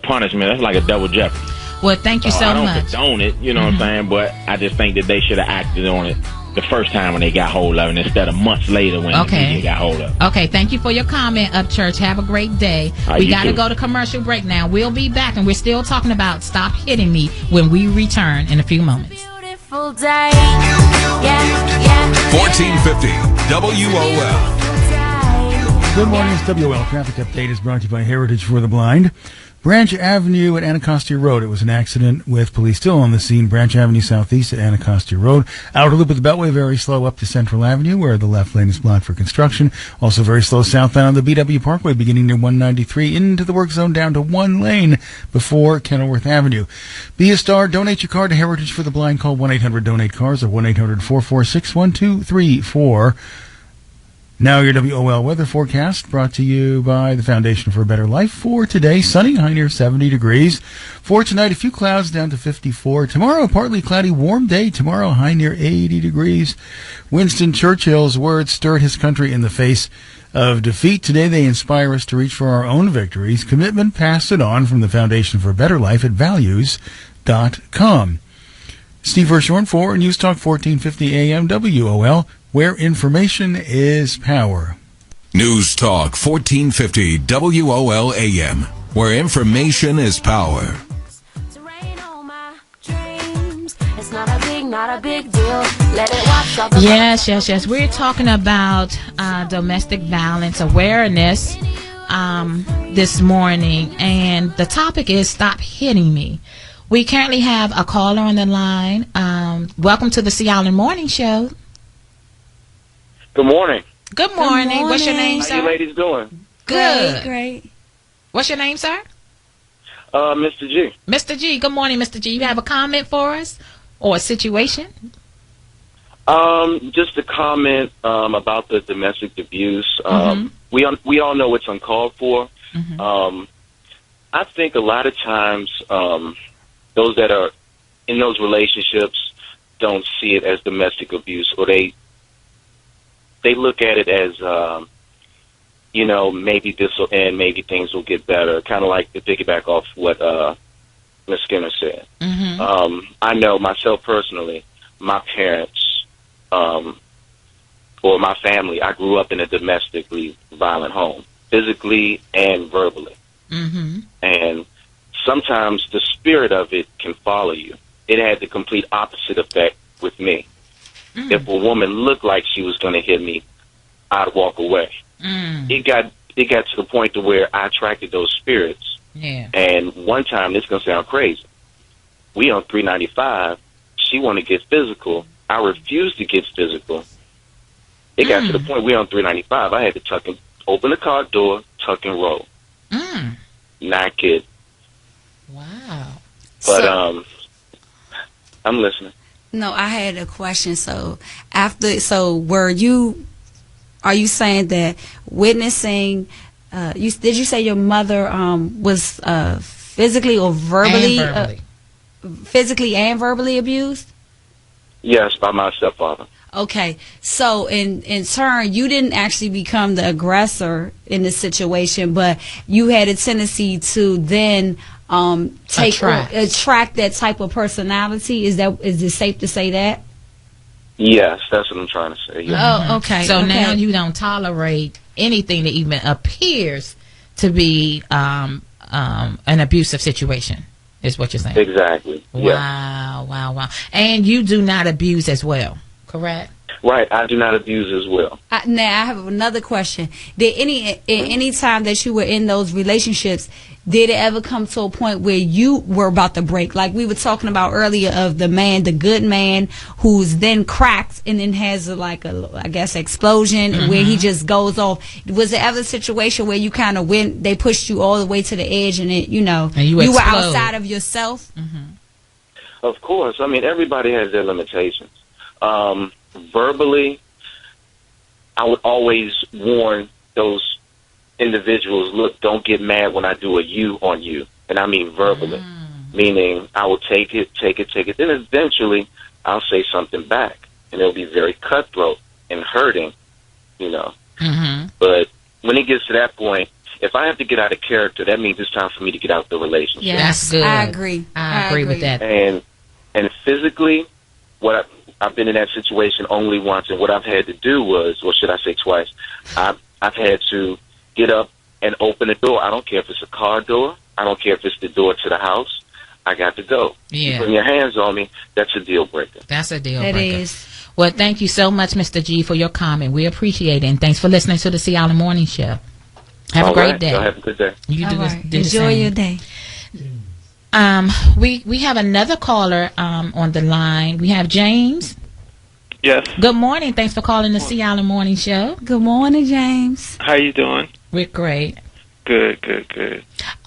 punishments. That's like a double jeopardy. Well, thank you so much. I don't condone it, what I'm saying, but I just think that they should have acted on it the first time when they got hold of it instead of months later when the media got hold of it. Okay, thank you for your comment, Up Church. Have a great day. We got to go to commercial break now. We'll be back, and we're still talking about Stop Hitting Me when we return in a few moments. Beautiful day. Yeah. 1450 WOL. Good morning, it's WOL. Traffic update is brought to you by Heritage for the Blind. Branch Avenue at Anacostia Road. It was an accident with police still on the scene. Branch Avenue Southeast at Anacostia Road. Outer loop of the Beltway, very slow up to Central Avenue, where the left lane is blocked for construction. Also very slow southbound on the BW Parkway, beginning near 193 into the work zone down to one lane before Kenilworth Avenue. Be a star. Donate your car to Heritage for the Blind. Call 1-800-DONATE-CARS or 1-800-446-1234. Now your WOL weather forecast brought to you by the Foundation for a Better Life. For today, sunny, high near 70 degrees. For tonight, a few clouds down to 54. Tomorrow, a partly cloudy, warm day. Tomorrow, high near 80 degrees. Winston Churchill's words stirred his country in the face of defeat. Today, they inspire us to reach for our own victories. Commitment, pass it on from the Foundation for a Better Life at values.com. Steve Hirshhorn for News Talk 1450 AM WOL, where information is power. News Talk 1450 WOL AM, where information is power. Yes. We're talking about domestic violence awareness this morning, and the topic is Stop Hitting Me. We currently have a caller on the line. Welcome to the Sea Island Morning Show. Good morning. Good morning. What's your name, sir? How you ladies doing? Good. Great. What's your name, sir? Mr. G. Mr. G. Good morning, Mr. G. You have a comment for us or a situation? Just a comment about the domestic abuse. We all know it's uncalled for. I think a lot of times those that are in those relationships don't see it as domestic abuse, or they look at it as, maybe this will end, maybe things will get better, kind of like to piggyback off what Ms. Skinner said. I know myself personally, my parents, or my family, I grew up in a domestically violent home, physically and verbally. And sometimes the spirit of it can follow you. It had the complete opposite effect with me. If a woman looked like she was going to hit me, I'd walk away. It got to the point to where I attracted those spirits. And one time, this is going to sound crazy. We on 395. She want to get physical. I refused to get physical. It got to the point we on 395. I had to open the car door, tuck and roll. Not kid. Wow. But I'm listening. No, I had a question. So are you saying that witnessing, did you say your mother was physically or verbally, physically and verbally abused? Yes, by my stepfather. Okay, so in turn, you didn't actually become the aggressor in this situation, but you had a tendency to then attract that type of personality. Is it safe to say that? Yes, that's what I'm trying to say. Yeah. Oh, okay. So now you don't tolerate anything that even appears to be an abusive situation, is what you're saying. Exactly. Wow. And you do not abuse as well, correct? Right. I do not abuse as well. Now I have another question. Did any time that you were in those relationships, did it ever come to a point where you were about to break? Like we were talking about earlier of the good man who's then cracked and then has I guess explosion where he just goes off. Was there ever a situation where you kind of they pushed you all the way to the edge and you were outside of yourself? Of course. I mean, everybody has their limitations. Verbally, I would always warn those individuals, look, don't get mad when I do a you on you. And I mean verbally, meaning I will take it. Then eventually I'll say something back, and it'll be very cutthroat and hurting, But when it gets to that point, if I have to get out of character, that means it's time for me to get out the relationship. Yeah, that's good. I agree. I agree with that. And physically, I've been in that situation only once, and what I've had to do was, or should I say twice, I've had to get up and open the door. I don't care if it's a car door. I don't care if it's the door to the house. I got to go. Yeah. You put your hands on me, that's a deal breaker. That's a deal breaker. It is. Well, thank you so much, Mr. G, for your comment. We appreciate it, and thanks for listening to the Sea Island Morning Show. Have a great day. Have a good day. You do Enjoy your day. We have another caller on the line. We have James. Yes. Good morning. Thanks for calling the Sea Island Morning Show. Good morning, James. How you doing? We're great. Good.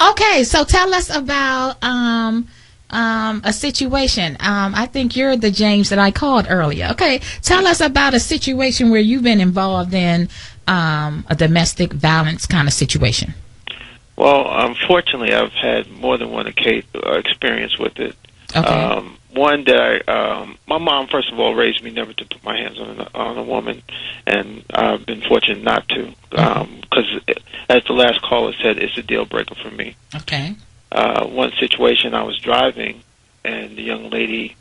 Okay, so tell us about a situation. I think you're the James that I called earlier. Okay, tell us about a situation where you've been involved in a domestic violence kind of situation. Well, unfortunately, I've had more than one experience with it. Okay. One that my mom, first of all, raised me never to put my hands on a woman, and I've been fortunate not to, because as the last caller said, it's a deal breaker for me. Okay. One situation, I was driving, and the young lady,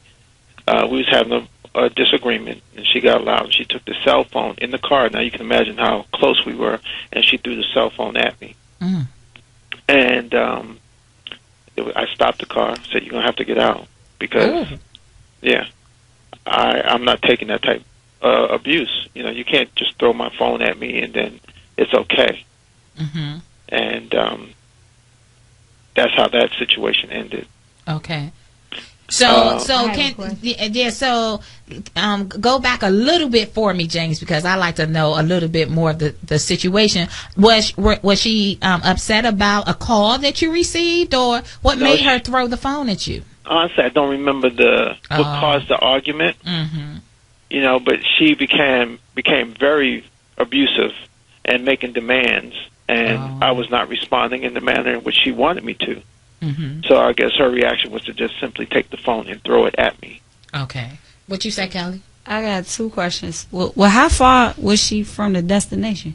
we was having a disagreement, and she got loud, and she took the cell phone in the car. Now you can imagine how close we were, and she threw the cell phone at me. And I stopped the car, said, "You're going to have to get out." Because, I'm not taking that type of abuse. You can't just throw my phone at me and then it's okay. And that's how that situation ended. Okay. So go back a little bit for me, James, because I like to know a little bit more of the situation. Was she upset about a call that you received, or what made her throw the phone at you? Honestly, I don't remember what caused the argument. But she became very abusive and making demands, and I was not responding in the manner in which she wanted me to. So I guess her reaction was to just simply take the phone and throw it at me. Okay. What you say, Kelly? I got two questions. Well, how far was she from the destination?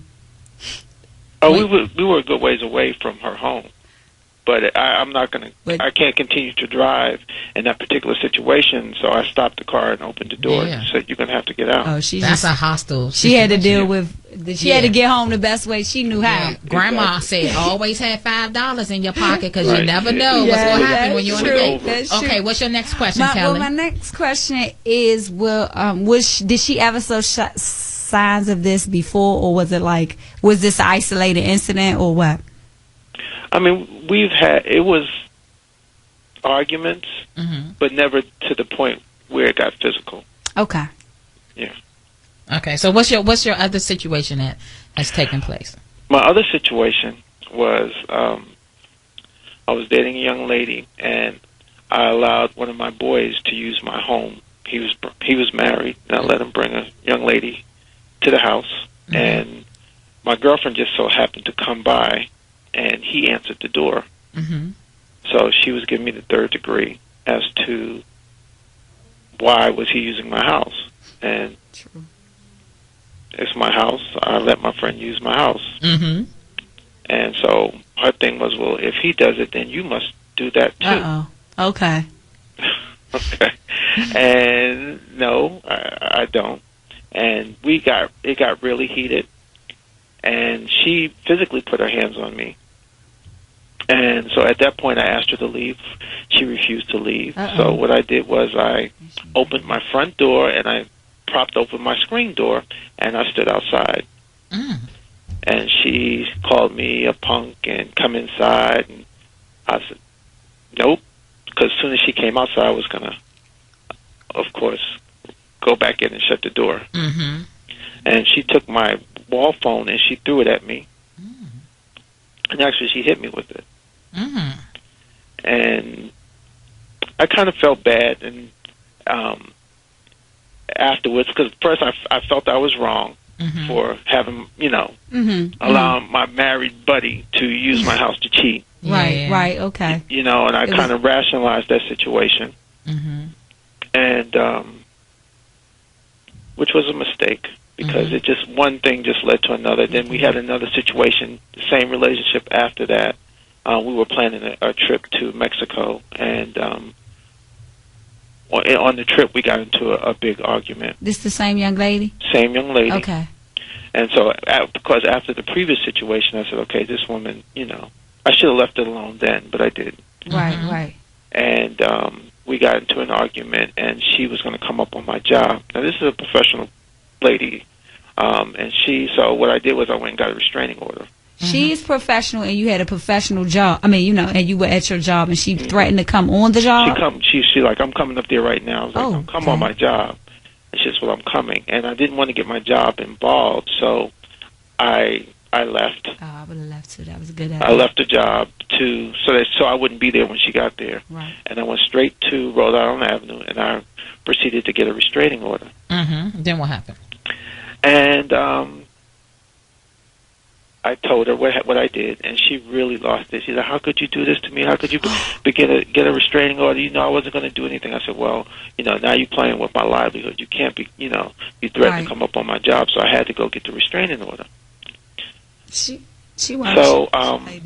We were a good ways away from her home. But I'm not going to, I can't continue to drive in that particular situation, so I stopped the car and opened the door and said, "You're going to have to get out." Oh, that's a hostile situation. She had to deal with, she had to get home the best way she knew how. Grandma said, always have $5 in your pocket because you never know what's going to happen when you're on the date. Okay, what's your next question, Kelly? Well, my next question is, did she ever show signs of this before, or was this an isolated incident, or what? I mean, it was arguments, but never to the point where it got physical. Okay. Yeah. Okay, so what's your other situation that has taken place? My other situation was I was dating a young lady, and I allowed one of my boys to use my home. He was married, and I let him bring a young lady to the house, and my girlfriend just so happened to come by, and he answered the door. So she was giving me the third degree as to why was he using my house. And it's my house. I let my friend use my house. And so her thing was, well, if he does it, then you must do that too. Okay. Okay. And no, I don't. And it got really heated. And she physically put her hands on me. And so at that point, I asked her to leave. She refused to leave. So what I did was I opened my front door and I propped open my screen door, and I stood outside. And she called me a punk and come inside. And I said, nope. Because as soon as she came outside, I was going to, of course, go back in and shut the door. And she took my wall phone and she threw it at me. And actually, she hit me with it. And I kind of felt bad. And afterwards, because first I felt I was wrong for having, allowing my married buddy to use my house to cheat. Right, okay. And I kind of rationalized that situation. And which was a mistake, because it just, one thing just led to another. Then we had another situation, the same relationship after that. We were planning a trip to Mexico, and on the trip we got into a big argument. This the same young lady? Same young lady. Okay. And so, because after the previous situation, I said, okay, this woman, I should have left it alone then, but I didn't. Right. And we got into an argument, and she was going to come up on my job. Now, this is a professional lady, and so what I did was I went and got a restraining order. She's professional, and you had a professional job. I mean, and you were at your job, and she threatened to come on the job? She like, I'm coming up there right now. I was like, come on my job. And she says, well, I'm coming. And I didn't want to get my job involved, so I left. I would have left too. That was a good idea. I left the job so I wouldn't be there when she got there. Right. And I went straight to Rhode Island Avenue, and I proceeded to get a restraining order. Then what happened? And I told her what I did, and she really lost it. She said, how could you do this to me? How could you get a restraining order? I wasn't going to do anything. I said, well, now you're playing with my livelihood. You can't be, be threatened to come up on my job, so I had to go get the restraining order. She So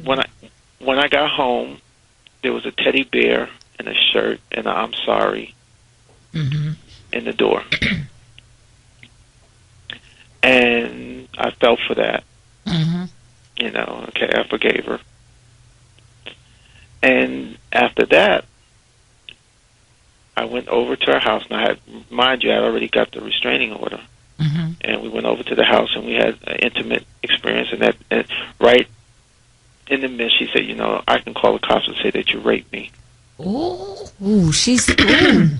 when I got home, there was a teddy bear and a shirt and a I'm sorry in the door. And I fell for that. Okay, I forgave her. And after that, I went over to her house. And I had already got the restraining order. And we went over to the house, and we had an intimate experience. And right in the midst, she said, I can call the cops and say that you raped me. Ooh, she's... And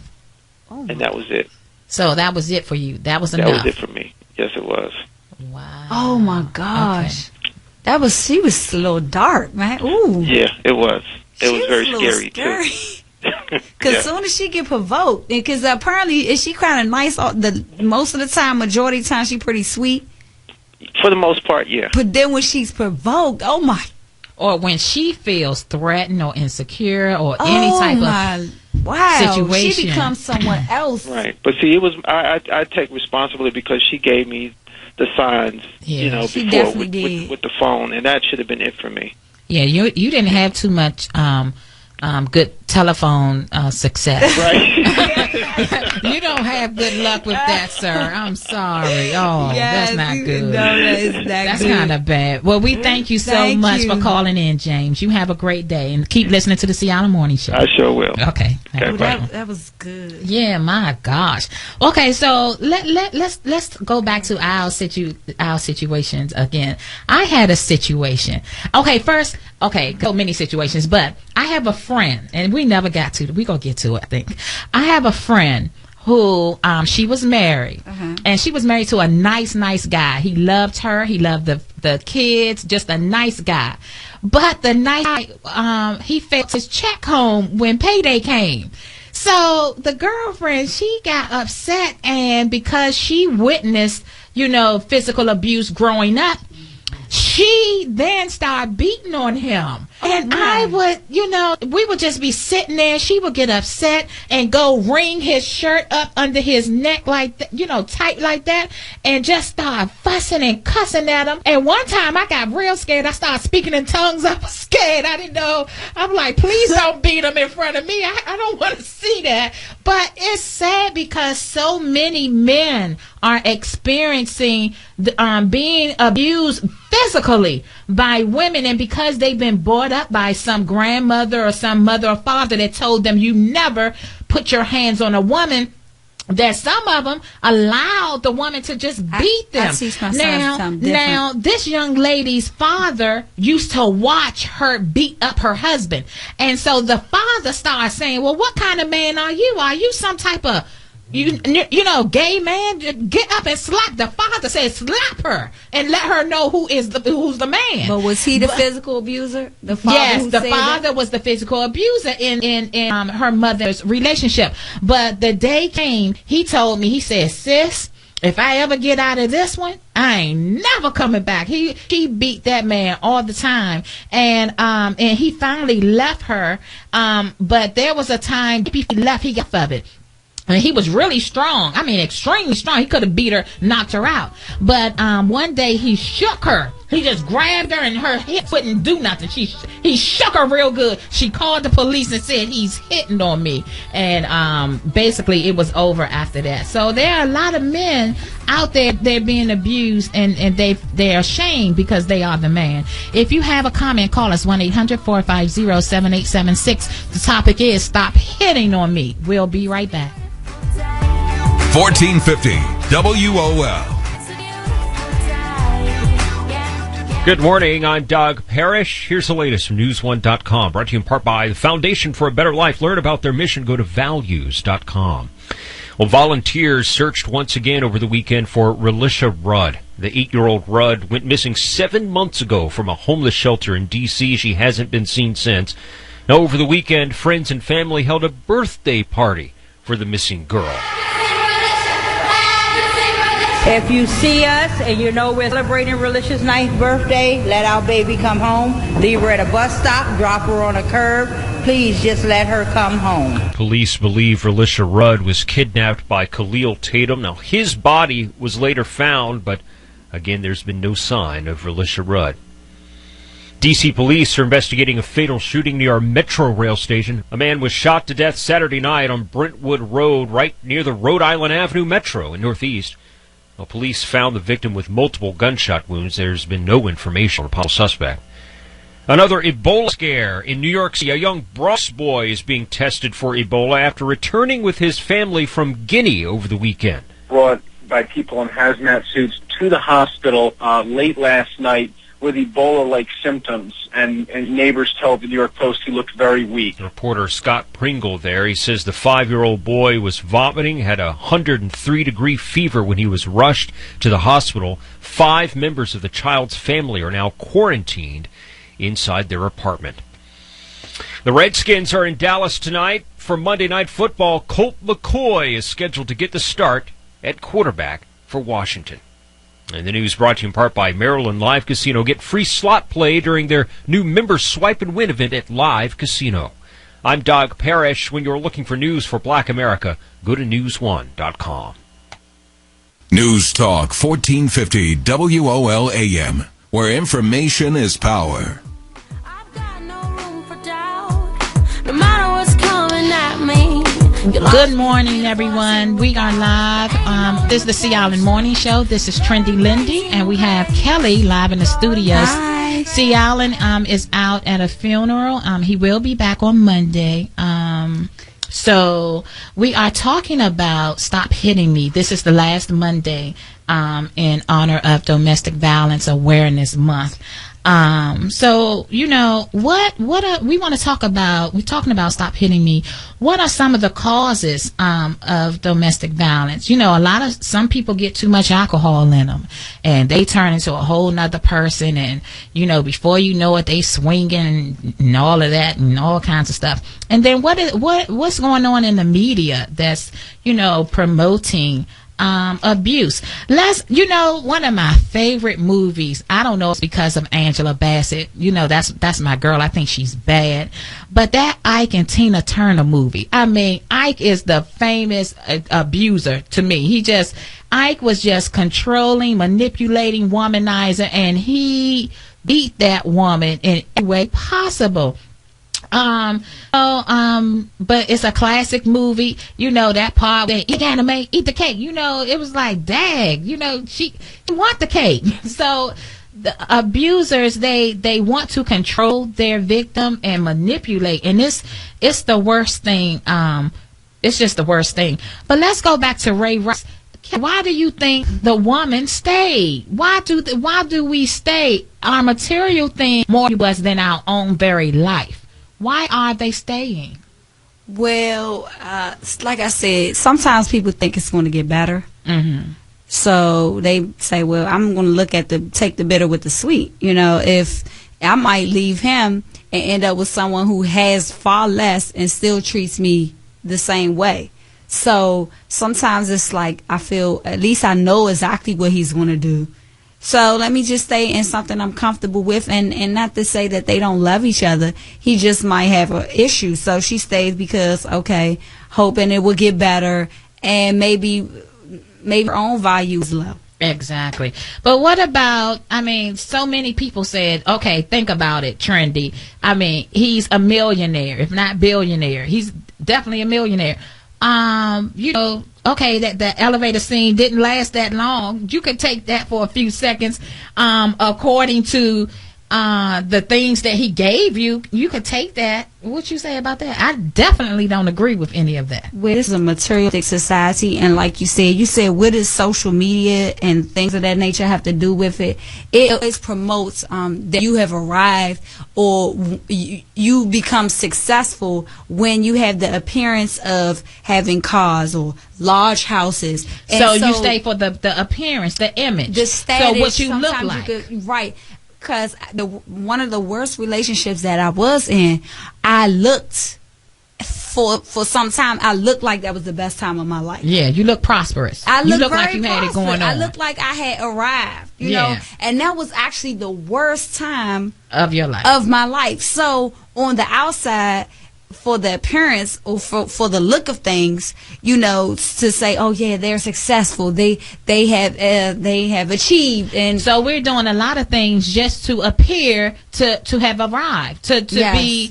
that was it. So that was it for you? That was enough? That was it for me. Yes, it was. Wow. Oh, my gosh. Okay. She was a little dark, man. Ooh. Yeah, it was. It was very scary, too. Because as soon as she get provoked, because apparently is she kind of nice most of the time, majority of the time she pretty sweet? For the most part, yeah. But then when she's provoked, oh my. Or when she feels threatened or insecure or any type of situation. She becomes someone else. Right. But see, it was I take responsibility because she gave me the signs, before with the phone, and that should have been it for me. Yeah, you didn't have too much good telephone success. Right. You don't have good luck with that, sir. I'm sorry. Oh, yes, that's not good. No, that's kind of bad. Well, we thank you so much for calling in, James. You have a great day, and keep listening to the Seattle Morning Show. I sure will. Okay. That was good. Yeah, my gosh. Okay, so let's go back to our situations again. I had a situation. Okay, first, so many situations, but I have a friend, and we never got to. We gonna get to it, I think. I have a friend who she was married, and she was married to a nice guy. He loved her. He loved the kids. Just a nice guy. But the nice guy, he failed his check home when payday came. So the girlfriend, she got upset, and because she witnessed, physical abuse growing up, she then started beating on him. And I would, we would just be sitting there. She would get upset and go wring his shirt up under his neck like that, tight like that, and just start fussing and cussing at him. And one time I got real scared. I started speaking in tongues. I was scared. I didn't know. I'm like, please don't beat him in front of me. I don't want to see that. But it's sad because so many men are experiencing being abused physically by women, and because they've been brought up by some grandmother or some mother or father that told them you never put your hands on a woman, that some of them allowed the woman to just beat them. Now, this young lady's father used to watch her beat up her husband, and so the father started saying, well, what kind of man are you? Are you some type of gay man? Get up and slap. The father said, slap her and let her know who's the man. But was he the physical abuser? The father? Yes, the father was the physical abuser in her mother's relationship. But the day came, he told me, he said, sis, if I ever get out of this one, I ain't never coming back. He beat that man all the time, and he finally left her. But there was a time he left, he got of it. And he was really strong. I mean, extremely strong. He could have beat her, knocked her out. But one day he shook her. He just grabbed her, and her hip wouldn't do nothing. He shook her real good. She called the police and said, he's hitting on me. And basically it was over after that. So there are a lot of men out there, they're being abused, and they're ashamed because they are the man. If you have a comment, call us 1-800-450-7876. The topic is Stop Hitting on Me. We'll be right back. 1450 WOL. Good morning. I'm Doug Parrish. Here's the latest from News1.com, brought to you in part by the Foundation for a Better Life. Learn about their mission. Go to values.com. Well, volunteers searched once again over the weekend for Relisha Rudd. The 8-year-old Rudd went missing 7 months ago from a homeless shelter in D.C. She hasn't been seen since. Now, over the weekend, friends and family held a birthday party for the missing girl. If you see us and you know we're celebrating Relisha's 9th birthday, let our baby come home. Leave her at a bus stop, drop her on a curb. Please just let her come home. Police believe Relisha Rudd was kidnapped by Khalil Tatum. Now, his body was later found, but again, there's been no sign of Relisha Rudd. D.C. police are investigating a fatal shooting near a Metro rail station. A man was shot to death Saturday night on Brentwood Road, right near the Rhode Island Avenue Metro in Northeast. Well, police found the victim with multiple gunshot wounds. There's been no information on the possible suspect. Another Ebola scare in New York City. A young Bronx boy is being tested for Ebola after returning with his family from Guinea over the weekend. Brought by people in hazmat suits to the hospital late last night with Ebola-like symptoms, and neighbors told the New York Post he looked very weak. Reporter Scott Pringle there, he says the 5-year-old boy was vomiting, had a 103-degree fever when he was rushed to the hospital. 5 members of the child's family are now quarantined inside their apartment. The Redskins are in Dallas tonight for Monday Night Football. Colt McCoy is scheduled to get the start at quarterback for Washington. And the news brought to you in part by Maryland Live Casino. Get free slot play during their new Member Swipe and Win event at Live Casino. I'm Doug Parrish. When you're looking for news for Black America, go to News1.com. News Talk 1450 WOL AM, where information is power. No matter what's coming at me. Good morning, everyone. We are live. This is the C. Allen Morning Show. This is Trendy Lindy, and we have Kelly live in the studios. Hi. C. Allen is out at a funeral. He will be back on Monday. So we are talking about Stop Hitting Me. This is the last Monday in honor of Domestic Violence Awareness Month. So what we want to talk about, we're talking about Stop Hitting Me. What are some of the causes of domestic violence? Some people get too much alcohol in them and they turn into a whole nother person, and before you know it, they swinging and all of that and all kinds of stuff. And then what's going on in the media that's promoting abuse? One of my favorite movies, I don't know, it's because of Angela Bassett. That's my girl. I think she's bad. But that Ike and Tina Turner movie, I mean, Ike is the famous abuser to me. Ike was just controlling, manipulating, womanizer, and he beat that woman in every way possible. But it's a classic movie. That part where eat the cake. It was like, dag, she want the cake. So the abusers, they want to control their victim and manipulate, and it's the worst thing. It's just the worst thing. But let's go back to Ray Rice. Why do you think the woman stayed? Why do we stay? Our material thing more to us than our own very life. Why are they staying? Well, like I said, sometimes people think it's going to get better. Mm-hmm. So they say, well, I'm going to take the bitter with the sweet. If I might leave him and end up with someone who has far less and still treats me the same way. So sometimes it's like I feel, at least I know exactly what he's going to do. So let me just stay in something I'm comfortable with, and not to say that they don't love each other. He just might have an issue. So she stays because, okay, hoping it will get better, and maybe her own value is low. Exactly. But what about, so many people said, okay, think about it, Trendy. He's a millionaire, if not billionaire. He's definitely a millionaire. Okay, that the elevator scene didn't last that long. You could take that for a few seconds. According to the things that he gave you, you could take that. What you say about that? I definitely don't agree with any of that. Well, this is a materialistic society, and like you said, what does social media and things of that nature have to do with it? It always promotes that you have arrived or you become successful when you have the appearance of having cars or large houses. And so you stay for the appearance, the image, the status, so what you look like. Right. Because one of the worst relationships that I was in, I looked for some time. I looked like that was the best time of my life. Yeah, you look prosperous. You look like you had it going on. I looked like I had arrived. You know, and that was actually the worst time of your life, of my life. So on the outside, for the appearance or for the look of things, to say, oh yeah, they're successful, they have achieved, and so we're doing a lot of things just to appear to have arrived, to be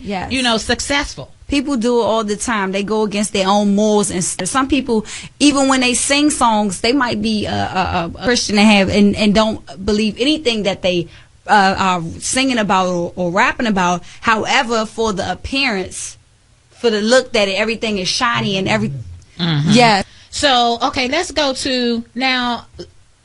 successful. People do it all the time. They go against their own morals, and some people, even when they sing songs, they might be a Christian and don't believe anything that they are singing about or rapping about. However, for the appearance, for the look that everything is shiny and everything. Mm-hmm. Yeah. So, okay, let's go to now.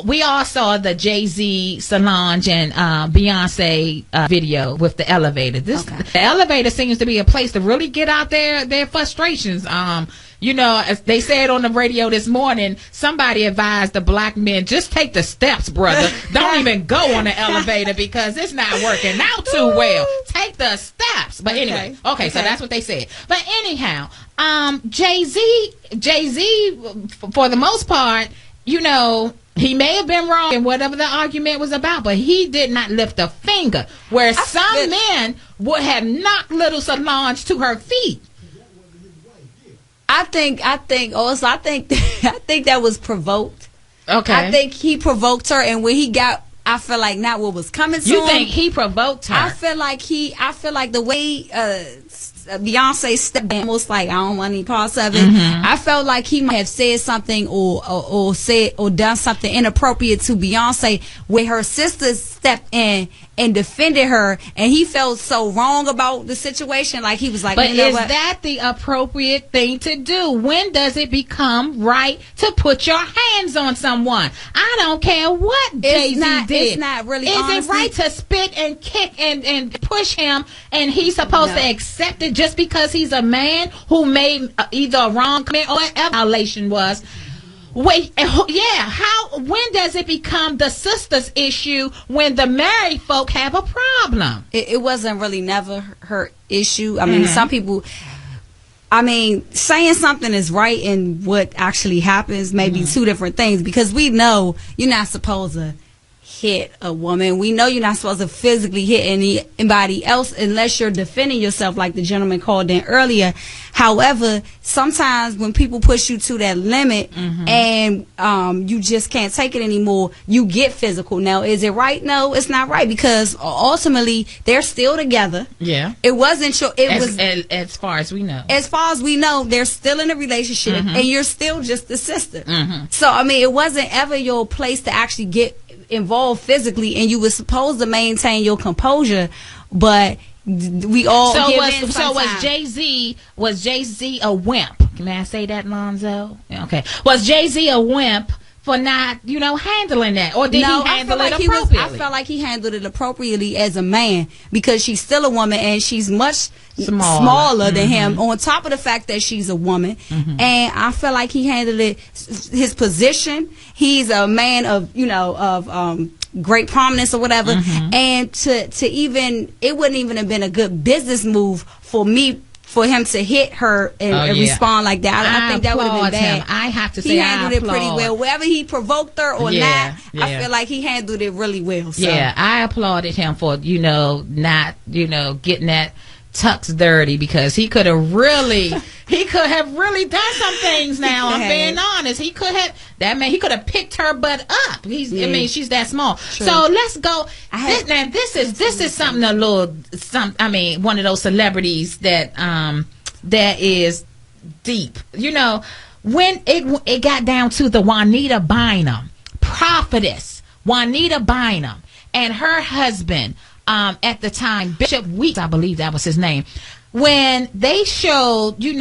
We all saw the Jay-Z, Solange, and Beyonce video with the elevator. The elevator seems to be a place to really get out their frustrations. As they said on the radio this morning, somebody advised the black men, just take the steps, brother. Don't even go on the elevator because it's not working out too well. Take the steps. But anyway, okay, so that's what they said. But anyhow, Jay-Z, for the most part, he may have been wrong in whatever the argument was about, but he did not lift a finger. Where some men would have knocked little Solange to her feet. I think that was provoked. Okay. I think he provoked her, and when he got, I feel like not what was coming to him. You think he provoked her? I feel like the way Beyonce stepped in, almost like I don't want any parts of it. Mm-hmm. I felt like he might have said something or said or done something inappropriate to Beyonce, where her sister stepped in and defended her, and he felt so wrong about the situation. Like, he was like, but you know is what? that the appropriate thing to do? When does it become right to put your hands on someone? I don't care what Jay-Z did. It's not really, Is honestly, it right to spit and kick and push him, and he's supposed to accept it just because he's a man who made either a wrong comment or whatever violation was? Wait, when does it become the sister's issue when the married folk have a problem? It wasn't really never her issue. I mean, some people, I mean, saying something is right and what actually happens may be two different things, because we know you're not supposed to hit a woman. We know you're not supposed to physically hit anybody else unless you're defending yourself, like the gentleman called in earlier. However, sometimes when people push you to that limit and you just can't take it anymore, you get physical. Now, is it right? No, it's not right, because ultimately they're still together. Yeah. It wasn't sure. As far as we know. As far as we know, they're still in a relationship, and you're still just the sister. So, I mean, it wasn't ever your place to actually get involved physically, and you were supposed to maintain your composure, but we all was Jay-Z a wimp? May I say that, Lonzo? Okay. Was Jay-Z a wimp for not, handling that? Or did he handle it appropriately? I felt like he handled it appropriately as a man, because she's still a woman and she's much smaller than him, on top of the fact that she's a woman. And I feel like he handled it, his position. He's a man of, great prominence or whatever. And to even, it wouldn't even have been a good business move for him to hit her and respond like that. I think that would have been bad. I have to say, he handled it pretty well. Whether he provoked her or not, I feel like he handled it really well. So. Yeah, I applauded him for not getting that tux dirty, because he could have really done some things. Now I'm being honest, he could have picked her butt up. I mean, she's that small. True. So let's go. This is something one of those celebrities that is deep. When it got down to the Juanita Bynum, prophetess Juanita Bynum, and her husband, at the time, Bishop Weeks, I believe that was his name. When they showed, he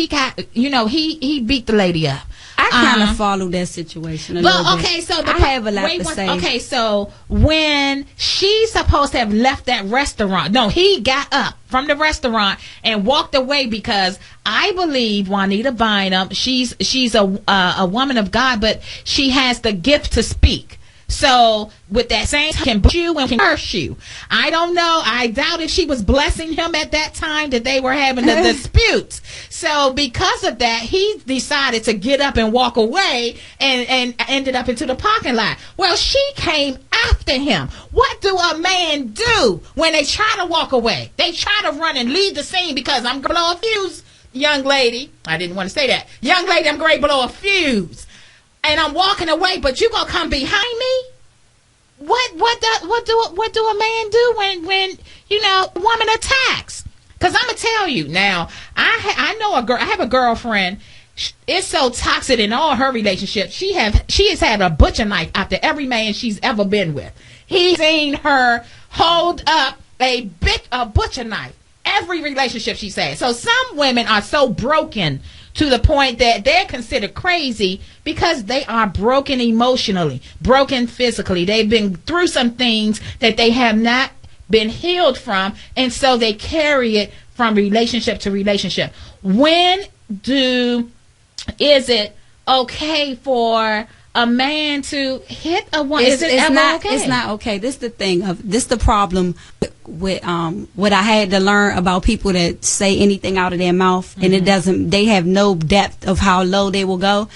got, he beat the lady up. I kind of followed that situation a little bit. Okay, so I have a lot to say. Okay, so when she's supposed to have left that restaurant, he got up from the restaurant and walked away, because I believe Juanita Bynum, she's a woman of God, but she has the gift to speak. So with that same can bless you and can curse you. I don't know. I doubt if she was blessing him at that time that they were having the disputes. So because of that, he decided to get up and walk away and ended up into the parking lot. Well, she came after him. What do a man do when they try to walk away? They try to run and leave the scene, because I'm going to blow a fuse, young lady. I didn't want to say that. Young lady, I'm going to blow a fuse. And I'm walking away, but you gonna come behind me? What do a man do when a woman attacks? Because I'm gonna tell you now. I know a girl. I have a girlfriend. It's so toxic in all her relationships. She has had a butcher knife after every man she's ever been with. He's seen her hold up a butcher knife every relationship she's had. So some women are so broken to the point that they're considered crazy, because they are broken emotionally, broken physically. They've been through some things that they have not been healed from, and so they carry it from relationship to relationship. Is it okay for a man to hit a woman? Is it ever okay? It's not okay. This is the problem with what I had to learn about people that say anything out of their mouth, and they have no depth of how low they will go.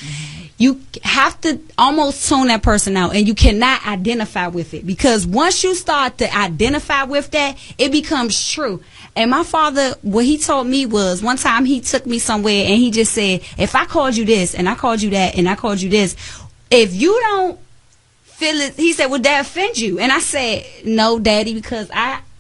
You have to almost tune that person out, and you cannot identify with it, because once you start to identify with that, it becomes true. And my father, what he told me was, one time he took me somewhere and he just said, if I called you this and I called you that and I called you this, if you don't feel it, he said, would that offend you? And I said, no, Daddy, because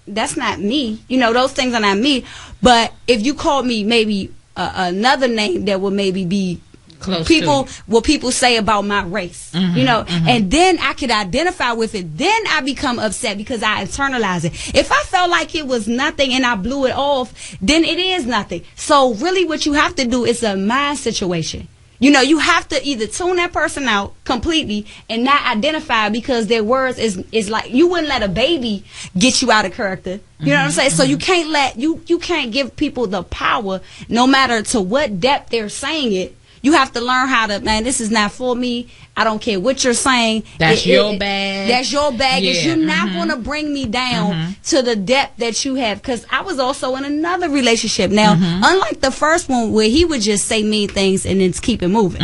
that's not me. Those things are not me. But if you called me maybe another name that would maybe be what people say about my race, and then I could identify with it. Then I become upset because I internalize it. If I felt like it was nothing and I blew it off, then it is nothing. So really what you have to do is a mind situation. You have to either tune that person out completely and not identify, because their words is like, you wouldn't let a baby get you out of character. You know what I'm saying? So you can't you can't give people the power, no matter to what depth they're saying it. You have to learn how to, man, this is not for me. I don't care what you're saying. That's your bag. That's your bag. Yeah. You're not going to bring me down to the depth that you have. Because I was also in another relationship. Now, unlike the first one where he would just say mean things and then keep it moving.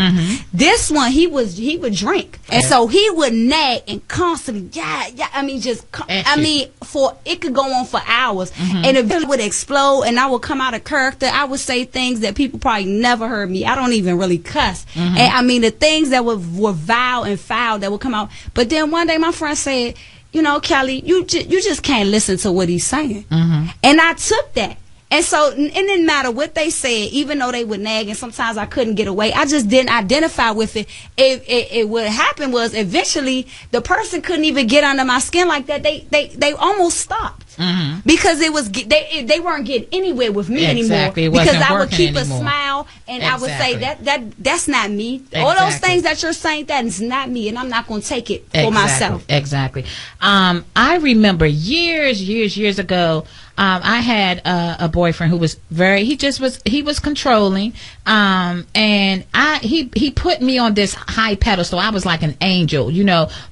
This one, he would drink. And so he would nag and constantly, for it could go on for hours. And eventually would explode and I would come out of character. I would say things that people probably never heard me. I don't even really cuss. And I mean, the things that were vile and foul that would come out. But then one day my friend said, Kelly, you just can't listen to what he's saying. And I took that. And so it didn't matter what they said, even though they would nag and sometimes I couldn't get away. I just didn't identify with it. What happened was eventually the person couldn't even get under my skin like that. They almost stopped. Because it was they weren't getting anywhere with me anymore. Because I would keep a smile and I would say that's not me. All those things that you're saying, that is not me, and I'm not going to take it for myself. Exactly. I remember years ago, I had a boyfriend who was he was controlling, and he put me on this high pedestal. I was like an angel,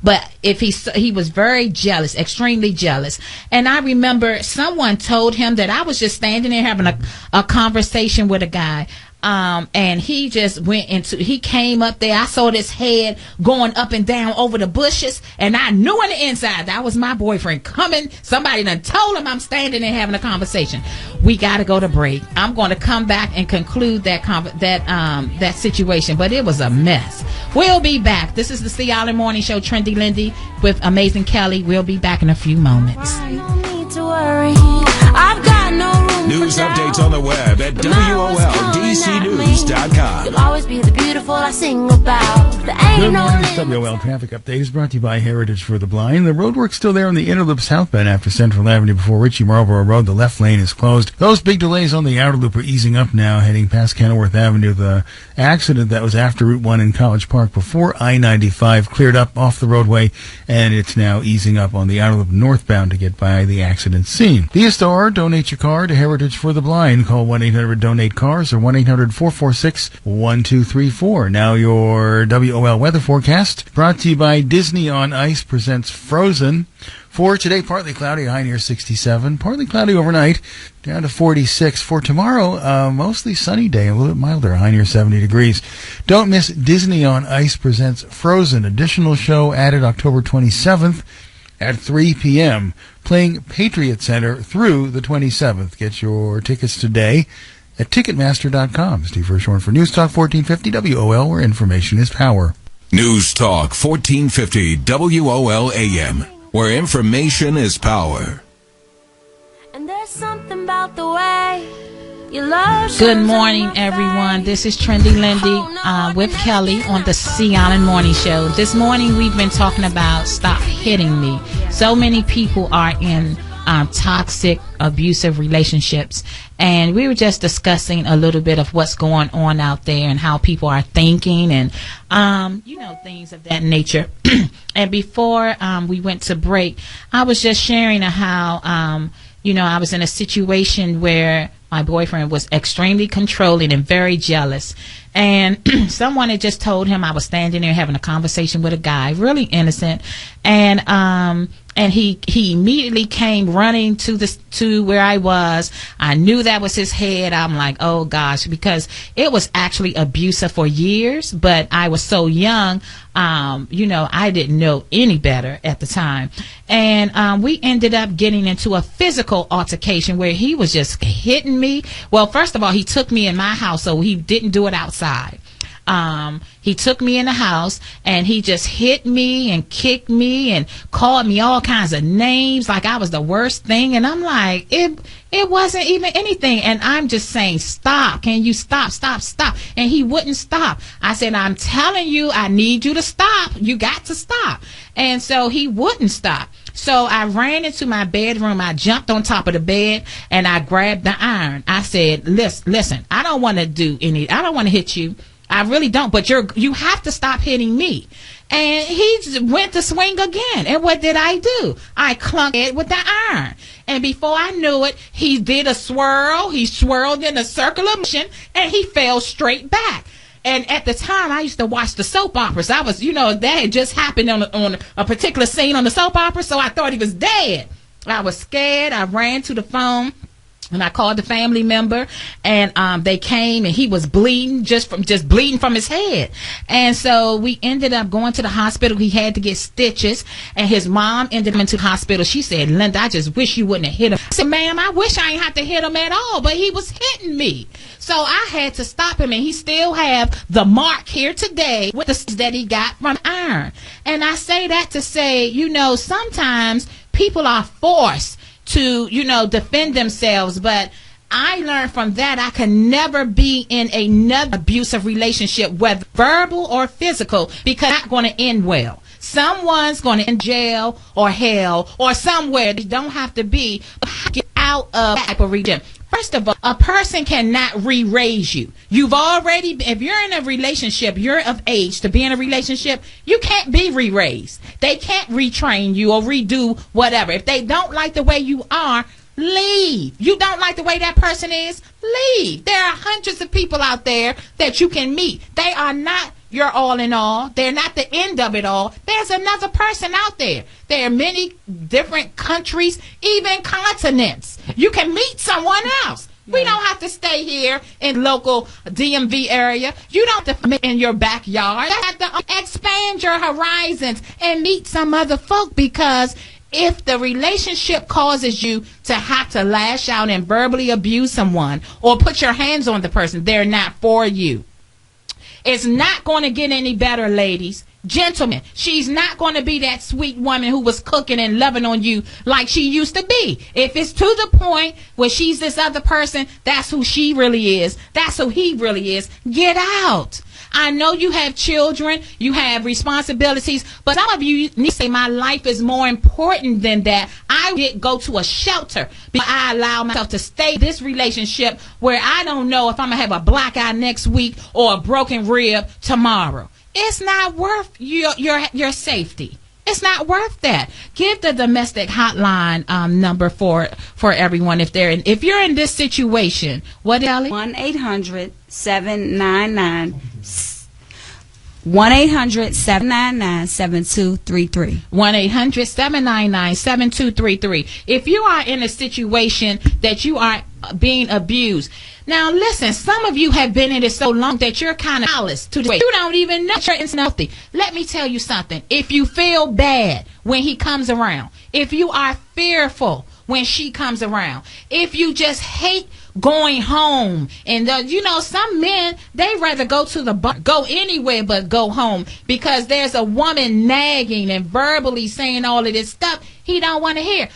but if he was very jealous, extremely jealous. And I remember someone told him that I was just standing there having a conversation with a guy. And he just he came up there. I saw this head going up and down over the bushes, and I knew on the inside that was my boyfriend coming. Somebody done told him I'm standing there having a conversation. We got to go to break. I'm going to come back and conclude that situation, but it was a mess. We'll be back. This is the C. Allen Morning Show, Trendy Lindy with Amazing Kelly. We'll be back in a few moments. No need to worry. I've got no room. News updates on the web at WOLDCnews.com. You'll always be the beautiful I sing about. There ain't Good no morning. This WOL traffic update is brought to you by Heritage for the Blind. The roadwork's still there on the inner loop southbound after Central Avenue before Ritchie Marlborough Road. The left lane is closed. Those big delays on the outer loop are easing up now, heading past Kenilworth Avenue. The accident that was after Route 1 in College Park before I-95 cleared up off the roadway, and it's now easing up on the outer loop northbound to get by the accident scene. Be a star. Donate your car to Heritage for the Blind. Call 1-800-DONATE-CARS or 1-800-446-1234. Now your WOL weather forecast, brought to you by Disney on Ice presents Frozen. For today, partly cloudy, high near 67. Partly cloudy overnight, down to 46. For tomorrow, mostly sunny day, a little bit milder, high near 70 degrees. Don't miss Disney on Ice presents Frozen. Additional show added October 27th. At 3 p.m., playing Patriot Center through the 27th. Get your tickets today at Ticketmaster.com. Steve Hirschhorn for News Talk 1450 WOL, where information is power. News Talk 1450 WOL AM, where information is power. And there's something about the way you love. Good morning, everyone. This is Trendy Lindy with Kelly on the C. Allen Morning Show. This morning we've been talking about stop hitting me. So many people are in toxic, abusive relationships, and we were just discussing a little bit of what's going on out there and how people are thinking and things of that nature. And before we went to break, I was just sharing how I was in a situation where my boyfriend was extremely controlling and very jealous. And someone had just told him I was standing there having a conversation with a guy, really innocent. And he immediately came running to where I was. I knew that was his head. I'm like, oh gosh, because it was actually abusive for years, but I was so young, I didn't know any better at the time. And we ended up getting into a physical altercation where he was just hitting me. Well, first of all, he took me in my house, so he didn't do it outside. He took me in the house and he just hit me and kicked me and called me all kinds of names like I was the worst thing. And I'm like, it wasn't even anything. And I'm just saying, stop. Can you stop? And he wouldn't stop. I said, I'm telling you, I need you to stop. You got to stop. And so he wouldn't stop. So I ran into my bedroom. I jumped on top of the bed and I grabbed the iron. I said, listen, I don't want to hit you. I really don't, but you have to stop hitting me. And he went to swing again. And what did I do? I clunked it with the iron. And before I knew it, he did a swirl. He swirled in a circle of motion, and he fell straight back. And at the time, I used to watch the soap operas. I was, that had just happened on a particular scene on the soap opera, so I thought he was dead. I was scared. I ran to the phone. And I called the family member, and they came, and he was bleeding, just bleeding from his head. And so we ended up going to the hospital. He had to get stitches, and his mom ended up into the hospital. She said, Linda, I just wish you wouldn't have hit him. I said, ma'am, I wish I ain't have to hit him at all, but he was hitting me. So I had to stop him, and he still have the mark here today with the that he got from iron. And I say that to say, sometimes people are forced to, defend themselves. But I learned from that I can never be in another abusive relationship, whether verbal or physical, because it's not going to end well. Someone's going to end jail or hell or somewhere. They don't have to be. Get out of that type of region. First of all, a person cannot re-raise you. If you're in a relationship, you're of age to be in a relationship, you can't be re-raised. They can't retrain you or redo whatever. If they don't like the way you are, leave. You don't like the way that person is, leave. There are hundreds of people out there that you can meet. They are not your all in all. They're not the end of it all. There's another person out there. There are many different countries, even continents. You can meet someone else. We don't have to stay here in local DMV area. You don't have to meet in your backyard. You have to expand your horizons and meet some other folk, because if the relationship causes you to have to lash out and verbally abuse someone or put your hands on the person, they're not for you. It's not going to get any better, ladies. Gentlemen, she's not going to be that sweet woman who was cooking and loving on you like she used to be. If it's to the point where she's this other person, that's who she really is. That's who he really is. Get out. I know you have children, you have responsibilities, but some of you need to say, my life is more important than that. I did go to a shelter because I allow myself to stay in this relationship where I don't know if I'm going to have a black eye next week or a broken rib tomorrow. It's not worth your safety. It's not worth that. Give the domestic hotline number for everyone if you're in this situation. What, Ellie? 1-800-799 1-800-799-7233. 1-800-799-7233. If you are in a situation that you are being abused. Now, listen, some of you have been in it so long that you're kind of callous to the way. You don't even know it's healthy. Let me tell you something. If you feel bad when he comes around, if you are fearful when she comes around, if you just hate going home, and some men, they rather go to the bar, go anywhere but go home, because there's a woman nagging and verbally saying all of this stuff he don't want to hear.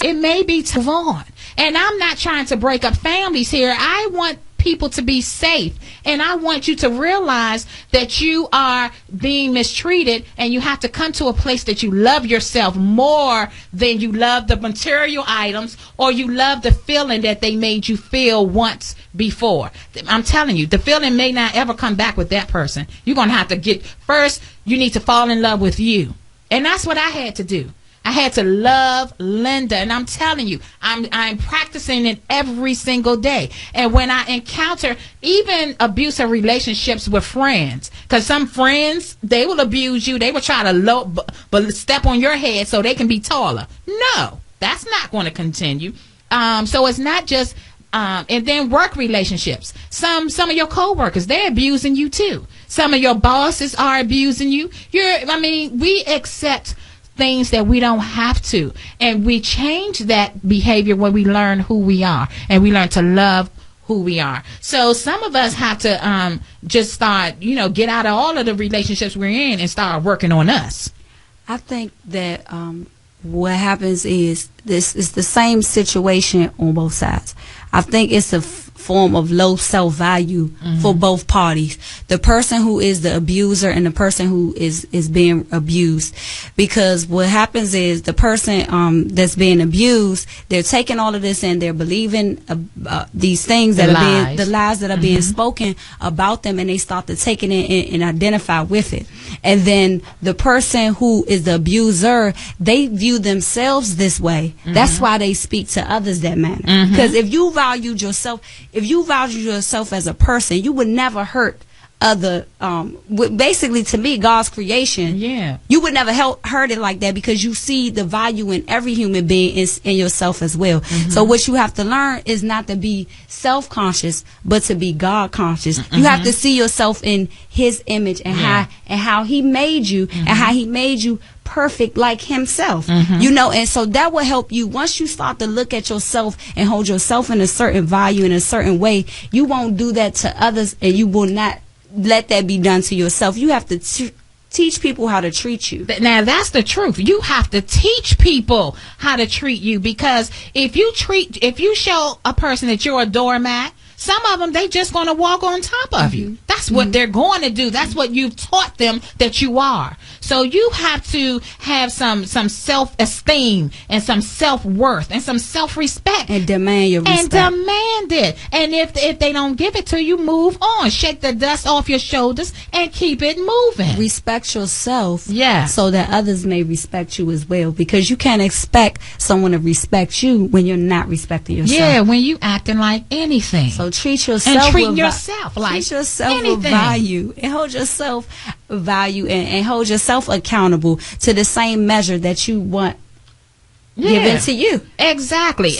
It may be to move on. And I'm not trying to break up families here. I want people to be safe, and I want you to realize that you are being mistreated, and you have to come to a place that you love yourself more than you love the material items, or you love the feeling that they made you feel once before. I'm telling you, the feeling may not ever come back with that person. You're going to have to first you need to fall in love with you. And that's what I had to do. I had to love Linda, and I'm telling you, I'm practicing it every single day. And when I encounter even abusive relationships with friends, because some friends, they will abuse you. They will try to step on your head so they can be taller. No, that's not going to continue. So it's not just and then work relationships. Some of your coworkers, they're abusing you too. Some of your bosses are abusing you. We accept things that we don't have to, and we change that behavior when we learn who we are and we learn to love who we are. So some of us have to just start, get out of all of the relationships we're in and start working on us. I think that what happens is this is the same situation on both sides. I think it's a form of low self-value for both parties. The person who is the abuser and the person who is being abused. Because what happens is the person that's being abused, they're taking all of this and they're believing these things that the lies that are being spoken about them, and they start to take it in and identify with it. And then the person who is the abuser, they view themselves this way. That's why they speak to others that manner. Because if you valued yourself, as a person, you would never hurt other, basically to me, God's creation. Yeah. You would never hurt it like that, because you see the value in every human being in yourself as well. So what you have to learn is not to be self-conscious, but to be God-conscious. You have to see yourself in His image and how He made you and how He made you perfect like Himself. And so that will help you. Once you start to look at yourself and hold yourself in a certain value in a certain way, you won't do that to others, and you will not let that be done to yourself. You have to teach people how to treat you. Now that's the truth. You have to teach people how to treat you, because if you show a person that you're a doormat, some of them, they just going to walk on top of you. That's what they're going to do. That's what you've taught them that you are. So you have to have some self-esteem and some self-worth and some self-respect. And demand your respect. And demand it. And if they don't give it to you, move on. Shake the dust off your shoulders and keep it moving. Respect yourself. Yeah. So that others may respect you as well. Because you can't expect someone to respect you when you're not respecting yourself. Yeah, when you acting like anything. So treat yourself and treat yourself like treat yourself anything. With value, and hold yourself value and hold yourself accountable to the same measure that you want given to you. Exactly.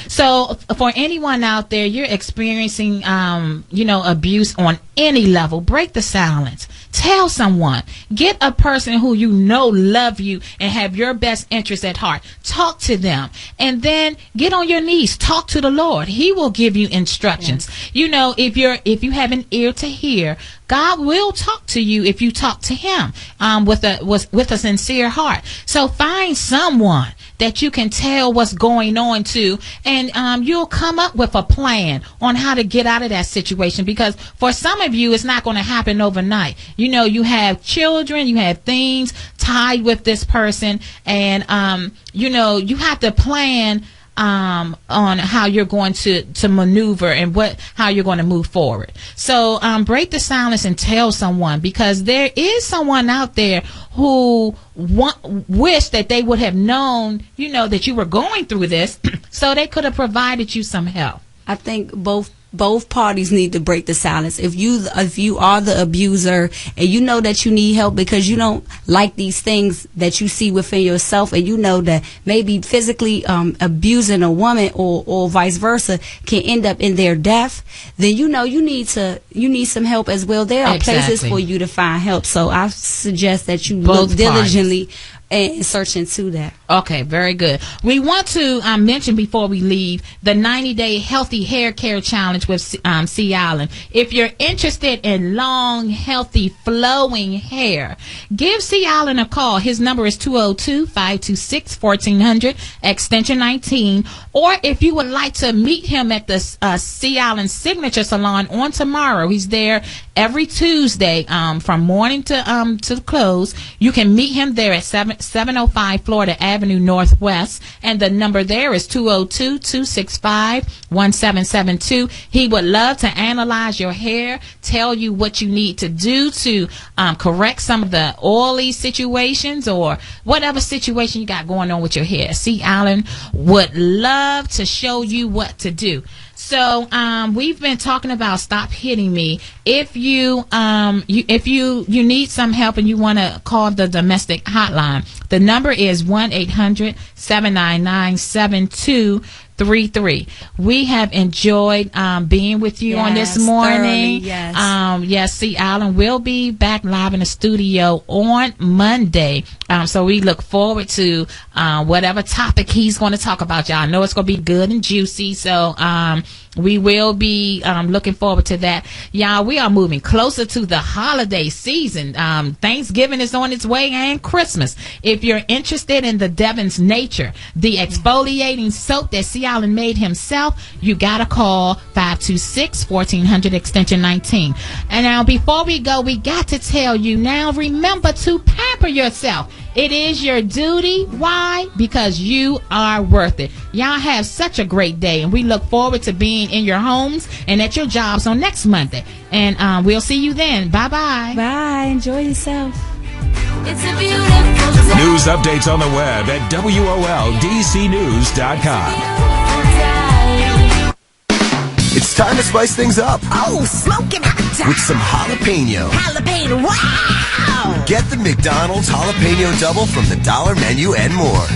So for anyone out there, you're experiencing abuse on any level, break the silence. Tell someone. Get a person who you know love you and have your best interest at heart. Talk to them. And then get on your knees. Talk to the Lord. He will give you instructions. If you have an ear to hear, God will talk to you if you talk to Him with a sincere heart. So find someone that you can tell what's going on to, and you'll come up with a plan on how to get out of that situation. Because for some of you, it's not going to happen overnight. You have children, you have things tied with this person, and you have to plan on how you're going to maneuver and how you're going to move forward. So break the silence and tell someone, because there is someone out there who wish that they would have known, that you were going through this, so they could have provided you some help. I think both parties need to break the silence. If you are the abuser and you know that you need help because you don't like these things that you see within yourself, and you know that maybe physically abusing a woman or vice versa can end up in their death, then you need some help as well. There are places for you to find help. So I suggest that you look diligently and search into that. Okay, very good. We want to mention before we leave the 90-day healthy hair care challenge with Sea Island. If you're interested in long, healthy, flowing hair, give Sea Island a call. His number is 202-526-1400, extension 19. Or if you would like to meet him at the Sea Island Signature Salon on tomorrow, he's there every Tuesday from morning to close. You can meet him there at 705 Florida Avenue Northwest, and the number there is 202-265-1772. He would love to analyze your hair, tell you what you need to do to correct some of the oily situations or whatever situation you got going on with your hair. Sea Island would love to show you what to do. So we've been talking about Stop Hitting Me. If you need some help and you want to call the domestic hotline, the number is 1-800-799-7233. We have enjoyed being with you on this morning. Yes, Sea Island will be back live in the studio on Monday. So we look forward to whatever topic he's going to talk about, y'all. I know it's going to be good and juicy. So We will be looking forward to that. Y'all, we are moving closer to the holiday season. Thanksgiving is on its way and Christmas. If you're interested in the Devon's Nature, the exfoliating soap that C. Allen made himself, you got to call 526-1400 extension 19. And now before we go, we got to tell you now, remember to pamper yourself. It is your duty. Why? Because you are worth it. Y'all have such a great day, and we look forward to being in your homes and at your jobs on next Monday. And we'll see you then. Bye-bye. Bye. Enjoy yourself. It's a beautiful day. News updates on the web at WOLDCnews.com. It's time to spice things up. Oh, smoking hot. With some jalapeno. Jalapeno, wow! Get the McDonald's Jalapeno Double from the Dollar Menu and more.